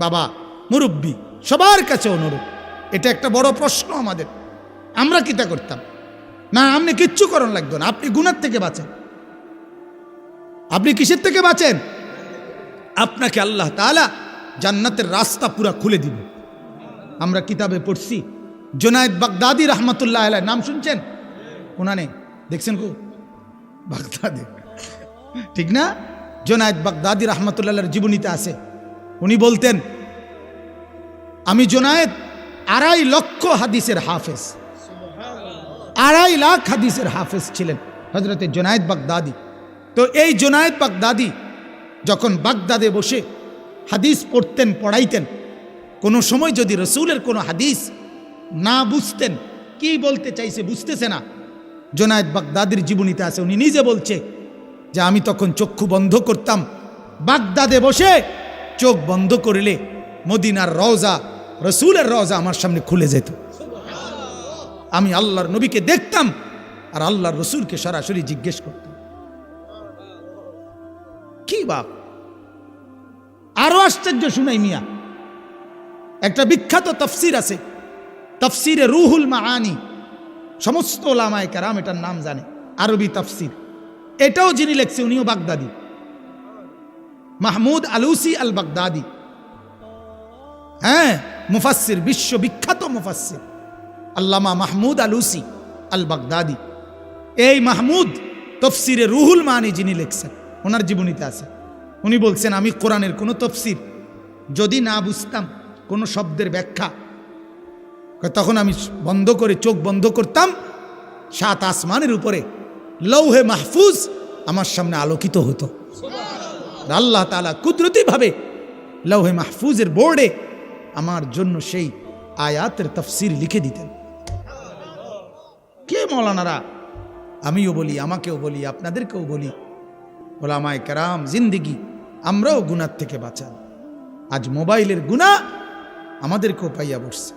বাবা, মুরব্বী, সবার কাছে অনুরোধ, এটা একটা বড় প্রশ্ন আমাদের। আমরা কিতা করতাম? না, আপনি কিচ্ছু করণ লাগতো না, আপনি গুনার থেকে বাঁচেন। আপনি কিসের থেকে বাঁচেন? আপনাকে আল্লাহ তাআলা জান্নাতের রাস্তা পুরা খুলে দিবে। আমরা কিতাবে পড়ছি, জুনায়েদ বাগদাদি রহমতুল্লাহ আলাইহ, নাম শুনছেন? ওনানে দেখছেন কো বাগদাদি, ঠিক না? জুনায়েদ বাগদাদি রহমতুল্লাহর জীবনীতে আছে, উনি বলতেন, আমি জুনায়েদ 2.5 লক্ষ হাদিসের হাফেজ, 2.5 লাখ হাদিসের হাফেজ ছিলেন হযরতে জুনায়েদ বাগদাদি। তো এই জুনায়েদ বাগদাদি যখন বাগদাদে বসে হাদিস পড়তেন, পড়াইতেন, কোনো সময় যদি রসুলের কোনো হাদিস না বুঝতেন, কি বলতে চাইছে বুঝতেছে না, জুনায়েদ বাগদাদির জীবনীতে আছে, উনি নিজে বলছে যে আমি তখন চক্ষু বন্ধ করতাম, বাগদাদে বসে চোখ বন্ধ করলে মদিনার রওজা, রসুলের রওজা আমার সামনে খুলে যেত। আমি আল্লাহর নবীকে দেখতাম আর আল্লাহর রসুলকে সরাসরি জিজ্ঞেস করতাম। কি বাপ! আরো আশ্চর্য শুনাই মিয়া, একটা বিখ্যাত তাফসীর আছে, তাফসীরে রুহুল মাআনি, সমস্ত উলামায়ে কেরাম এটার নাম জানে, আরবি তাফসীর। এটাও যিনি লেখছে উনিও বাগদাদি, মাহমুদ আলুসি আল বাগদাদি। হ্যাঁ, মুফাসসির, বিশ্ববিখ্যাত মুফাসসির আল্লামা মাহমুদ আলুসি আল বাগদাদি। এই মাহমুদ তাফসীরে রুহুল মাআনি যিনি লিখছেন, ওনার জীবনীতে আছে, উনি বলছেন আমি কোরআনের কোনো তাফসীর যদি না বুঝতাম, কোনো শব্দের ব্যাখ্যা, তখন আমি বন্ধ করে চোখ বন্ধ করতাম, 7 আসমানের উপরে লৌহে মাহফুজ আমার সামনে আলোকিত হতো। আল্লাহ তাআলা কুদরতিভাবে লৌহে মাহফুজের বোর্ডে আমার জন্য সেই আয়াতের তাফসীর লিখে দিতেন। কে মৌলানারা? আমিও বলি, আমাকেও বলি, আপনাদেরকেও বলি, উলামায়ে কেরাম জিন্দেগি আমরাও গুনার থেকে বাঁচান। আজ মোবাইলের গুনাহ আমাদেরকেও পাইয়া বসছে।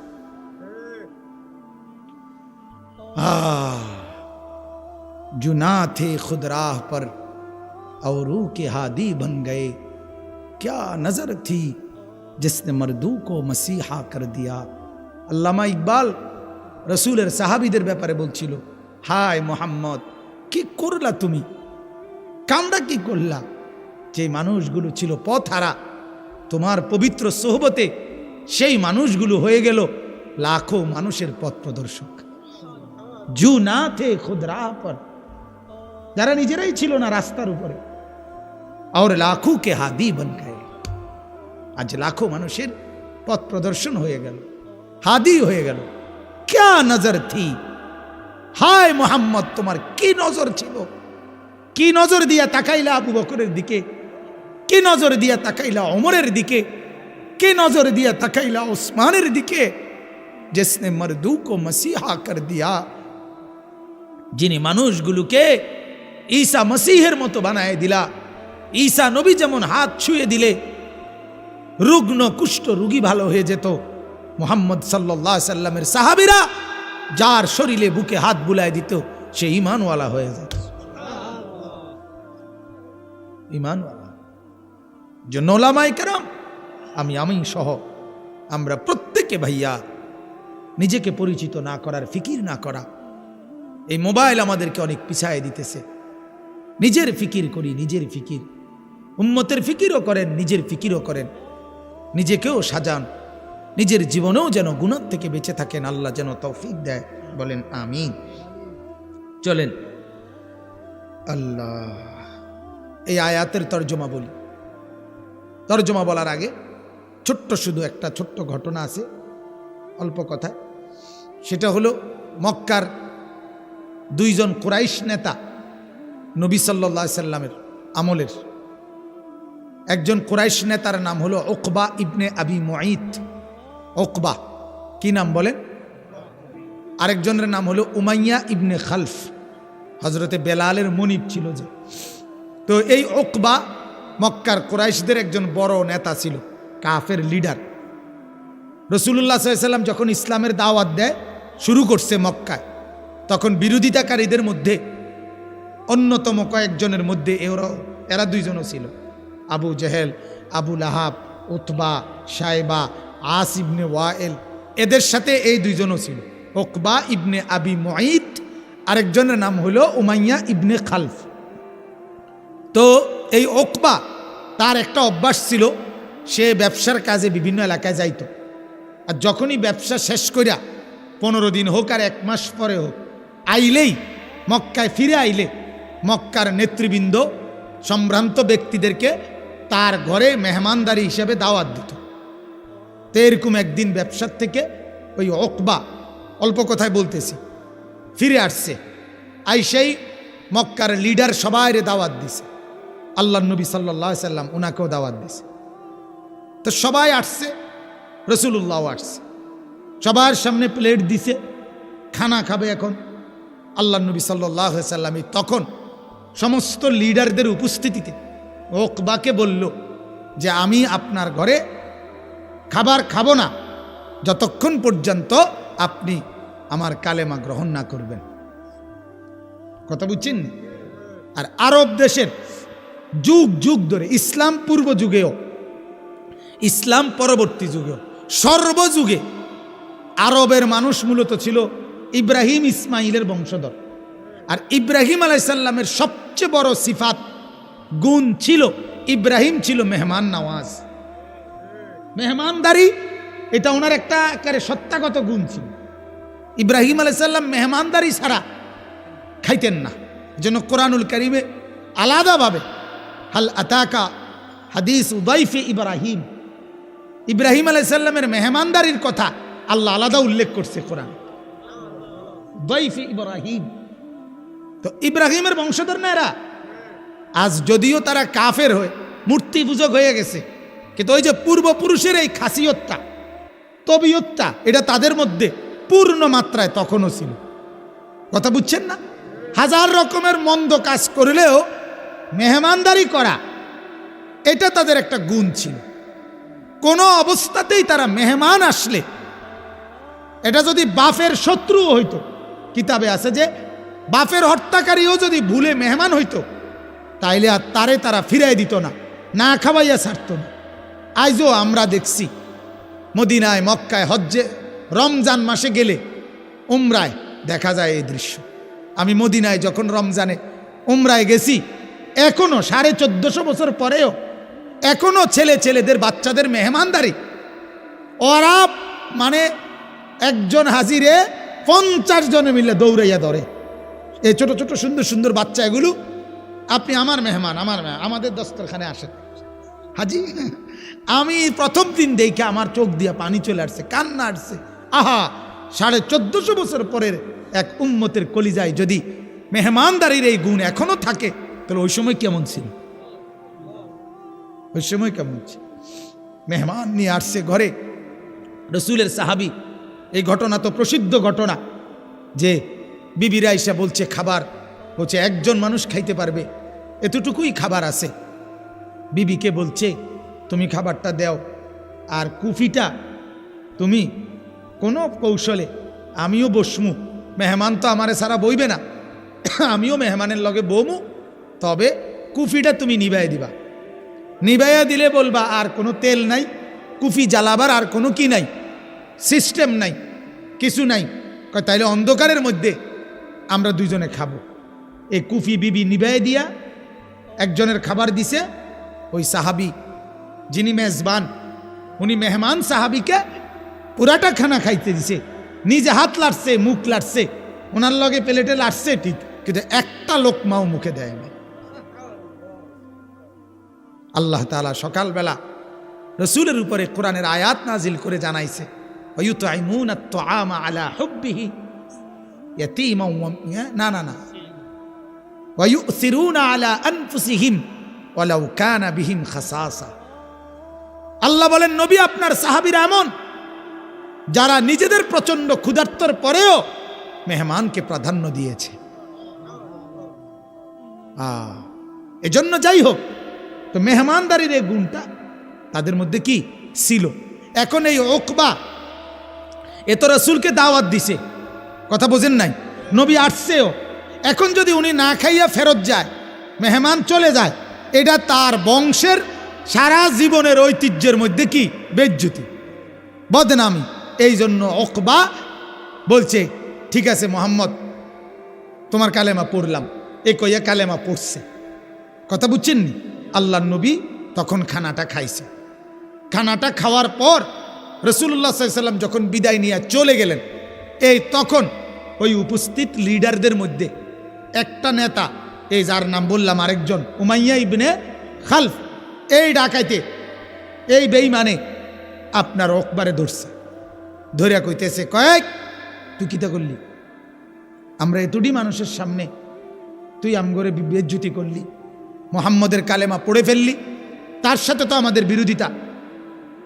जो ना थे खुद राह पर और रू के हादी बन गए, क्या नजर थी जिसने मर्दू को मसीहा कर दिया। আল্লামা ইকবাল রসুলের সাহাবীদের ব্যাপারে বলছিল, হায় মোহাম্মদ, কি করলা তুমি, কামটা কি করলা? যে মানুষগুলো ছিল পথহারা, তোমার পবিত্র সোহবতে সেই মানুষগুলো হয়ে গেল লাখো মানুষের পথ প্রদর্শক। জু না থে খুদ রাহ পর, যারা নিজেরাই ছিল না রাস্তার উপরে, আর লাখো কে হাদি বন গয়ে, আজ লাখো মানুষের পথ প্রদর্শন হয়ে গেল, হাদি হয়ে গেল। ক্যা নজর থি, হায় মোহাম্মদ, তোমার কি নজর ছিল? কি নজর দিয়া তাকাইলা আবু বকরের দিকে, কি নজর দিয়া তাকাইলা ওমরের দিকে, কি নজর দিয়া তাকাইলা ওসমানের দিকে, जिसने मर्दू को मसीहा कर दिया, যিনি মানুষগুলোকে ঈসা মসিহের মতো বানায় দিলা। ঈসা নবী যেমন হাত ছুঁয়ে দিলে রুগ্ন কুষ্ঠ রোগী ভালো হয়ে যেত, মুহাম্মদ সাল্লাল্লাহু আলাইহি সাল্লামের সাহাবীরা যার শরীরে বুকে হাত বুলায় দিত সে ঈমানওয়ালা হয়ে যেত। ঈমানওয়ালা। জন্য উলামায়ে কেরাম, আমি সহ আমরা প্রত্যেকে ভাইয়া নিজেকে পরিচিত না করার ফিকির না করা, এই মোবাইল আমাদেরকে অনেক পিছায় দিতেছে। নিজের ফিকির করি, নিজের ফিকির, উম্মতের ফিকিরও করেন, নিজের ফিকিরও করেন, নিজেকেও সাজান, নিজের জীবনেও যেন গুনাহ থেকে বেঁচে থাকেন। আল্লাহ যেন তৌফিক দেয়, বলেন আমিন। চলেন আল্লাহ এই আয়াতের তর্জমা বলি। তর্জমা বলার আগে ছোট্ট শুধু একটা ছোট্ট ঘটনা আছে, অল্প কথা। সেটা হলো মক্কার 2 জন কুরাইশ নেতা নবী সাল্লাল্লাহু আলাইহি সাল্লামের আমলের। একজন কুরাইশ নেতার নাম হলো উকবা ইবনে আবি মুঈত। উকবা কি নাম বলেন? আরেকজনের নাম হলো উমাইয়া ইবনে খালফ, হযরতে বেলালের মনিব ছিল যে। তো এই উকবা মক্কার কুরাইশদের একজন বড় নেতা ছিল, কাফের লিডার। রাসূলুল্লাহ সাল্লাল্লাহু আলাইহি সাল্লাম যখন ইসলামের দাওয়াত দেয় শুরু করছে মক্কায়, তখন বিরোধিতাকারীদের মধ্যে অন্যতম কয়েকজনের মধ্যে এরা 2 জনও ছিল, আবু জেহেল, আবু লাহাব, উতবা, শাইবা, আস ইবনে ওয়াইল, এদের সাথে এই দুইজনও ছিল, উকবা ইবনে আবি মুঈত, আরেকজনের নাম হলো উমাইয়া ইবনে খালফ। তো এই উকবা, তার একটা অভ্যাস ছিল, সে ব্যবসার কাজে বিভিন্ন এলাকায় যাইত। আর যখনই ব্যবসা শেষ করিয়া 15 দিন হোক আর 1 মাস পরে হোক, আইলেই মক্কায় ফিরে আইলে মক্কার নেতৃবৃন্দ সম্ভ্রান্ত ব্যক্তিদেরকে তার ঘরে মেহমানদারি হিসেবে দাওয়াত দিত। তো এরকম একদিন ব্যবসার থেকে ওই উকবা, অল্প কথায় বলতেছি, ফিরে আসছে। আইসেই মক্কার লিডার সবাইরে দাওয়াত দিছে, আল্লাহ নবী সাল্লাল্লাহু আলাইহি সাল্লাম ওনাকেও দাওয়াত দিছে। তো সবাই আসছে, রাসূলুল্লাহ আসছে, সবার সামনে প্লেট দিছে, খানা খাবে এখন। আল্লাহ নবী সাল্লাল্লাহু আলাইহি সাল্লাম তখন সমস্ত লিডারদের উপস্থিতিতে উকবাকে বলল যে আমি আপনার ঘরে খাবার খাবো না যতক্ষণ পর্যন্ত আপনি আমার কালেমা গ্রহণ না করবেন। কথা বুঝছেন? আর আরব দেশের যুগ যুগ ধরে, ইসলাম পূর্ব যুগেও ইসলাম পরবর্তী যুগেও সর্বযুগে আরবের মানুষ মূলত ছিল ইব্রাহিম ইসমাইলের বংশধর। আর ইব্রাহিম আলাইহিস সালামের সবচেয়ে বড় সিফাত, গুণ ছিল, ইব্রাহিম ছিল মেহমান নওয়াজ, মেহমানদারি। এটা ওনার একটা একেবারে সত্তাগত গুণ ছিল। ইব্রাহিম আলাইহিস সালাম মেহমানদারি ছাড়া খাইতেন না। এজন্য কোরআনুল কারীমে আলাদাভাবে হাল আতাকা হাদিস উদাইফে ইব্রাহিম, ইব্রাহিম আলাইহিস সালামের মেহমানদারির কথা আল্লাহ আলাদা উল্লেখ করছে কোরআন, উদাইফে ইব্রাহিম। তো ইব্রাহিমের বংশধর না এরা। আজ যদিও তারা কাফের হয়ে মূর্তি পূজক হয়ে গেছে, কিন্তু ওই যে পূর্বপুরুষের এই খাসিয়তটা, তবিয়তটা, এটা তাদের মধ্যে পূর্ণ মাত্রায় তখনও ছিল। কথা বুঝছেন না? হাজার রকমের মন্দ কাজ করলেও মেহমানদারি করা, এটা তাদের একটা গুণ ছিল। কোনো অবস্থাতেই তারা মেহমান আসলে, এটা যদি বাপের শত্রু হইতো, কিতাবে আছে যে বাপের হত্যাকারীও যদি ভুলে মেহমান হইতো, তাইলে আর তারা ফিরাই দিত না, না খাওয়াইয়া ছাড়ত না। আজও আমরা দেখছি মদিনায়, মক্কায়, হজ্জে, রমজান মাসে গেলে, উমরায় দেখা যায় এই দৃশ্য। আমি মদিনায় যখন রমজানে উমরায় গেছি, এখনো 1450 বছর পরেও এখনো ছেলেদের বাচ্চাদের মেহমানদারি। ওরা মানে একজন হাজিরে 50 জনে মিলে দৌড়াইয়া ধরে। এই ছোট ছোট সুন্দর সুন্দর বাচ্চা এগুলো, আপনি আমার মেহমান, আমাদের দস্তরখানে আসেন হাজি। আমি প্রথম দিন দেখে আমার চোখ দিয়ে পানি চলে আসছে, কান্না আসছে। আহা, 1450 বছর পরের এক উম্মতের কলিজায় যদি মেহমানদারির এই গুণ এখনো থাকে, তাহলে ওই সময় কেমন ছিল? ওই সময় কেমন ছিল? মেহমান নিয়ে আসছে ঘরে, রসুলের সাহাবি। এই ঘটনা তো প্রসিদ্ধ ঘটনা যে বিবিরা এসে বলছে খাবার, বলছে একজন মানুষ খাইতে পারবে, এতটুকুই খাবার আছে। বিবিকে বলছে তুমি খাবারটা দাও, আর কুফিটা তুমি কোনো কৌশলে, আমিও বসমু, মেহমান তো আমারে সারা বইবে না, আমিও মেহমানের লগে বমু, তবে কুফিটা তুমি নিবাই দিবা। নিবাইয়া দিলে বলবা আর কোনো তেল নাই, কুফি জ্বালাবার আর কোনো কি নাই, সিস্টেম নাই, কিছু নাই। তাইলে অন্ধকারের মধ্যে আমরা দুইজনে খাবো। এই কুফি বিবি নিবাই দিয়া একজনের খাবার দিছে। ওই সাহাবি যিনি মেজবান, উনি মেহমান সাহাবিকে পুরাটা খানা খাইতে দিছে, নিজে হাত লাড়ছে, মুখ লাড়ছে, ওনার লগে প্লেটে লাড়ছে ঠিক, কিন্তু একটা লোকমাও মুখে দেয়নি। আল্লাহ তাআলা সকালবেলা রসুলের উপরে কোরআনের আয়াত নাজিল করে জানাইছে, ওয়ায়ুতঈমুনা আত-তাআমা আলা হুব্বিহি ইয়াতীমান না ওয়ায়ুসিরুনা আলা আনফুসিহিম ওয়ালাউ কানা বিহিম খাসাসা। আল্লাহ বলেন, নবী আপনার সাহাবীরা এমন যারা নিজেদের প্রচন্ড ক্ষুধার্তর পরেও মেহমানকে প্রাধান্য দিয়েছে। এজন্য যাই হোক, তো মেহমানদারির এই গুণটা তাদের মধ্যে কি ছিল। এখন এই উকবা এত রাসূলকে দাওয়াত দিছে, কথা বোঝেন নাই, নবী আসছেও, এখন যদি উনি না খাইয়া ফেরত যায়, মেহমান চলে যায়, এটা তার বংশের সারা জীবনের ঐতিহ্যের মধ্যে কি বেজ্জতি, বদনামি। এই জন্য উকবা বলছে, ঠিক আছে মোহাম্মদ, তোমার কালেমা পড়লাম। এ কইয়া কালেমা পড়ছে। কথা বুঝছেননি? আল্লাহর নবী তখন খানাটা খাইছে। খানাটা খাওয়ার পর রাসূলুল্লাহ সাল্লাল্লাহু আলাইহি ওয়াসাল্লাম যখন বিদায় নিয়ে চলে গেলেন, এই তখন ওই উপস্থিত লিডারদের মধ্যে একটা নেতা, এই যার নাম বললাম আরেকজন, উমাইয়া ইবনে খালফ, এই ডাকাইতে, এই বেঈমানে আপনার উকবারে ধরছে। ধরিয়া কইতেছে, কয়েক তুই কিতা করলি? আমরা এতটি মানুষের সামনে তুই আমগরে বেজ্জতি করলি, মুহাম্মদের কালেমা পড়ে ফেললি, তার সাথে তো আমাদের বিরোধিতা,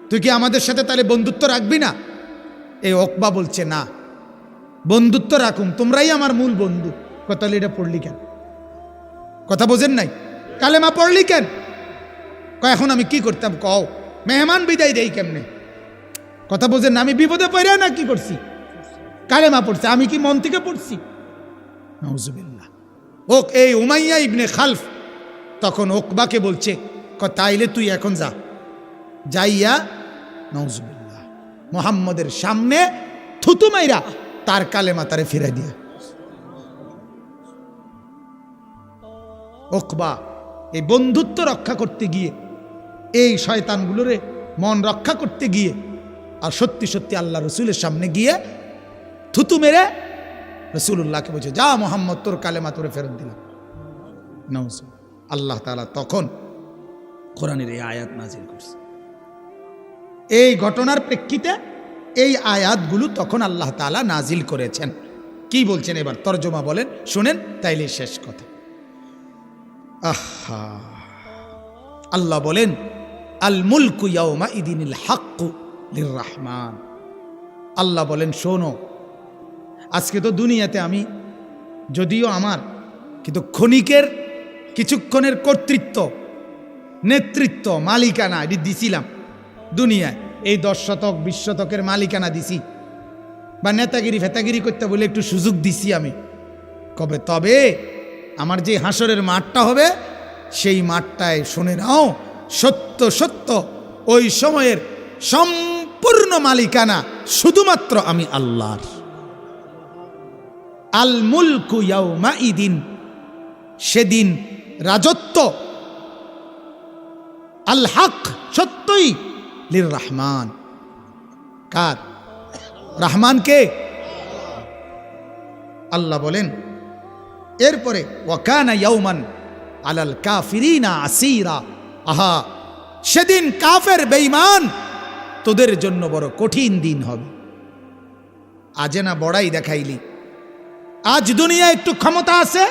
তুই কি আমাদের সাথে তাহলে বন্ধুত্ব রাখবি না? এই উকবা বলছে, না, বন্ধুত্ব রাখুম, তোমরাই আমার মূল বন্ধু। তাহলে এটা পড়লি কেন? কথা বোঝেন নাই? কালেমা পড়লি কেন? এখন আমি কি করতাম কও? মেহমান বিদায় দেই কেমনে? কথা বোঝেন না? আমি বিপদে পড়ে না কি করছি? কালেমা পড়ছে। আমি কি মন থেকে পড়ছি? নাউজুবিল্লাহ। এই উমাইয়া ইবনে খালফ তখন উকবাকে বলছে, তাইলে তুই এখন যা, যাইয়া নাউজুবিল্লাহ মুহাম্মদের সামনে থুতু মাইরা তার কালেমা তারে ফিরাই দিয়া। উকবা এই বন্ধুত্ব রক্ষা করতে গিয়ে, এই শয়তানগুলোরে মন রক্ষা করতে গিয়ে, আর সত্যি সত্যি আল্লাহ রসুলের সামনে গিয়ে থুতু মেরে রসুল্লাহকে বলছে, যা মোহাম্মদ, তোর কালেমা তোরে ফেরত দিলাম। আল্লাহ তাআলা তখন কোরআনের এই আয়াত নাজিল করছে। এই ঘটনার প্রেক্ষিতে এই আয়াতগুলো তখন আল্লাহ তাআলা নাজিল করেছেন। কি বলছেন এবার তরজমা বলেন, শুনেন, তাইলে শেষ কথা। আহা, আল্লাহ বলেন, আল মুলকু ইয়াউমা ইদিনিল হাক্কু লিররহমান। আল্লাহ বলেন, শোনো, আজকে তো দুনিয়াতে আমি, যদিও আমার কিন্তু ক্ষণিকের কিছুক্ষণের কর্তৃত্ব, নেতৃত্ব, মালিকানা এটি দিছিলাম দুনিয়ায়। এই 10 শতক 20 শতকের মালিকানা দিছি, বা নেতাগিরি ফেতাগিরি করতে বলে একটু সুযোগ দিছি আমি। কবে? তবে আমার যে হাসরের মাঠটা হবে, সেই মাঠটায় শুনে নাও, সত্য সত্য ওই সময়ের সম্পূর্ণ মালিকানা শুধুমাত্র আমি আল্লাহর। আল মুলকু ইয়াউমা ইদিন, সেদিন রাজত্ব, আল হক, সত্যই, লির রহমান, কার? রহমান কে? আল্লাহ বলেন এরপরে, ওয়াকানা ইয়াউমান আলাল কাফিরিনা আসীরা। আহা, সেদিন কাফের বেঈমান তোদের জন্য বড় কঠিন দিন হবে। আজে না বড়াই দেখাইলি, আজ দুনিয়ায় একটু ক্ষমতা আছে,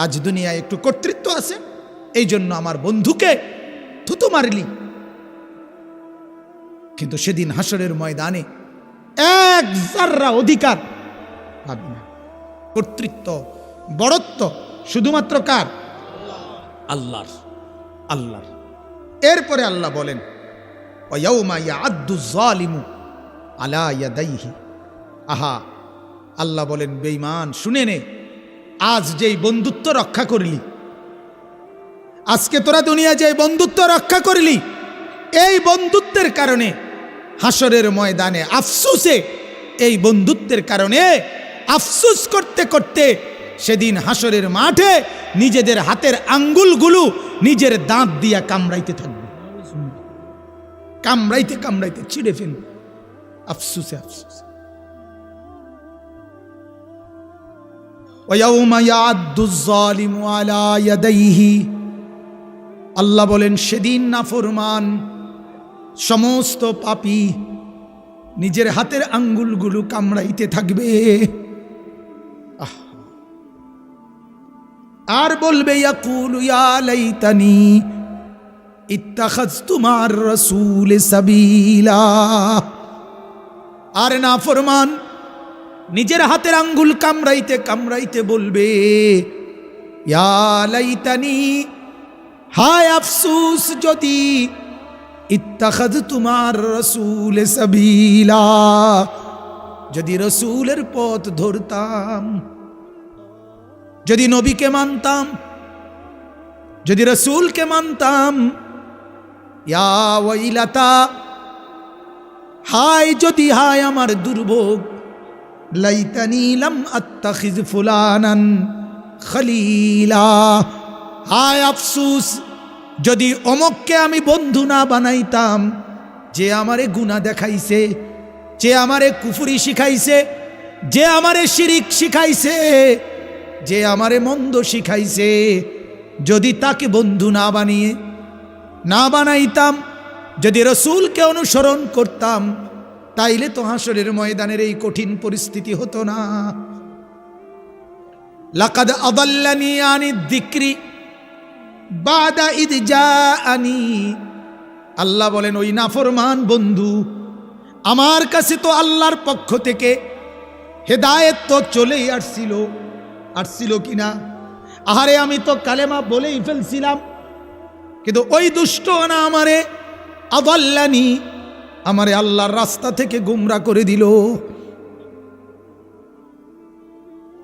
আজ দুনিয়ায় একটু কর্তৃত্ব আছে, এই জন্য আমার বন্ধুকে থুতু মারলি। কিন্তু সেদিন হাসরের ময়দানে এক জাররা অধিকার পাবি না। কর্তৃত্ব, বড়ত্ব শুধুমাত্র কার? আল্লাহর। আল্লাহর। এরপরে আল্লাহ বলেন, ওয়ায়াউমা ইয়াআদ্দু যালিমু আলা ইয়াদাইহি। আহা, আল্লাহ বলেন, বেঈমান শুনে নে, আজ যেই বন্ধুত্ব রক্ষা করলি, আজকে তোরা দুনিয়া যে বন্ধুত্ব রক্ষা করলি, এই বন্ধুত্বের কারণে হাসরের ময়দানে আফসোসে, এই বন্ধুত্বের কারণে আফসোস করতে করতে সেদিন হাসরের মাঠে নিজেদের হাতের আঙ্গুলগুলো নিজের দাঁত দিয়া কামড়াইতে থাকবে, কামড়াইতে কামড়াইতে ছিঁড়ে ফেলবে, আফসোসে আফসোসে। ওয়ায়াউমা ইয়াআদ্দু যালিমু আলা ইয়াদাইহি। আল্লাহ বলেন, সেদিন নাফরমান সমস্ত পাপী নিজের হাতের আঙ্গুলগুলো কামড়াইতে থাকবে, আর বলবে, ইয়াকুলু ইয়া লাইতানি ইত্তাখাযতু মা'আর রাসূলি সাবিলা। আর নাফরমান নিজের হাতের আঙ্গুল কামড়াইতে কামড়াইতে বলবে, ইয়া লাইতানি, হায় আফসোস যদি, ইত্তাখাযতু মা'আর রাসূলি সাবিলা, যদি রাসূলের পথ ধরতাম, যদি নবীকে মানতাম, যদি রাসূলকে মানতাম। ইয়া ওয়াইলাতা, হায় যদি হায় আমার দুর্ভোগ, লাইতানি লাম আত্তাখিজ ফুলানান খলিলা, হায় আফসুস যদি অমুককে আমি বন্ধু না বানাইতাম, যে আমারে গুনাহ দেখাইছে, যে আমারে কুফরি শিখাইছে, যে আমারে শিরিক শিখাইছে, যে আমারে মন্দ শিখাইছে, যদি তাকে বন্ধু না বানাইতাম, যদি রসুলকে অনুসরণ করতাম, তাইলে তো হাসরের ময়দানের এই কঠিন পরিস্থিতি হতো না। লাকাদ আদাল্লানি আনি যিকরি বাদা ইদ জাআনি, আল্লাহ বলেন ওই নাফরমান বন্ধু আমার কাছে তো আল্লাহর পক্ষ থেকে হেদায়েত তো চলেই আসছিল কিনা? আহারে আমি তো কালেমা বলেই ফেলছিলাম, কিন্তু ওই দুষ্ট না আমারে আদাল্লানি, আমারে আল্লাহর রাস্তা থেকে গুমরাহ করে দিল।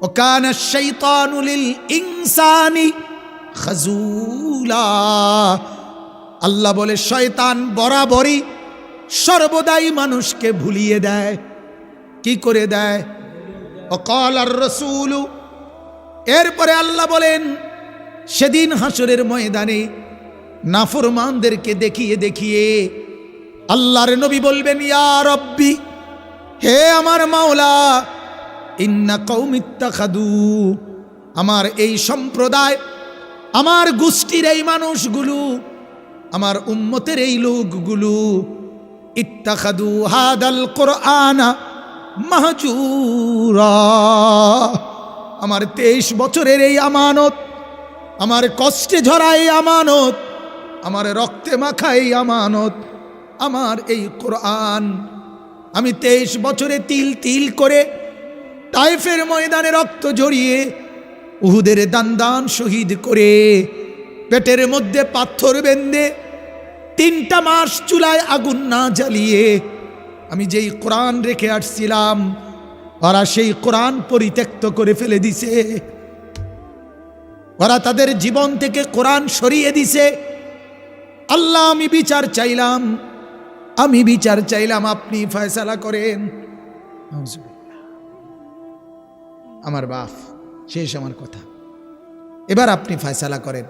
ওয়াকানা শাইতানু লিল ইনসানি খাজুলা, আল্লাহ বলে শয়তান বরাবরই সর্বদাই মানুষকে ভুলিয়ে দেয়। কি করে দেয়? ওয়াকালার রাসূলু, এরপরে আল্লাহ বলেন সেদিন হাসরের ময়দানে নাফরমানদেরকে দেখিয়ে দেখিয়ে আল্লাহর নবী বলবেন, ইয়া রব্বি, হে আমার মাওলা, ইন্না কওমি ইত্তাখাদু, আমার এই সম্প্রদায়, আমার গোষ্ঠীর এই মানুষগুলো, আমার উম্মতের এই লোকগুলো, ইত্তাখাদু হাদাল কুরআনা মাহজুরা, আমার 23 বছরের এই আমানত, আমার কষ্টে ঝরা এই আমানত, আমার রক্তে মাখা এই আমানত, আমার এই কোরআন, আমি 23 বছরে তিল তিল করে তায়েফের ময়দানে রক্ত ঝরিয়ে, উহুদের দান শহীদ করে, পেটের মধ্যে পাথর বেঁধে 3টা মাস চুলায় আগুন না জ্বালিয়ে আমি যেই কোরআন রেখে আসছিলাম, ওরা সেই কোরআন পরিত্যক্ত করে ফেলে দিছে, ওরা তাদের জীবন থেকে কোরআন সরিয়ে দিছে। আল্লাহ আমি বিচার চাইলাম, আপনি ফয়সালা করেন। আমার বাপ, শেষ আমার কথা, এবার আপনি ফয়সালা করেন।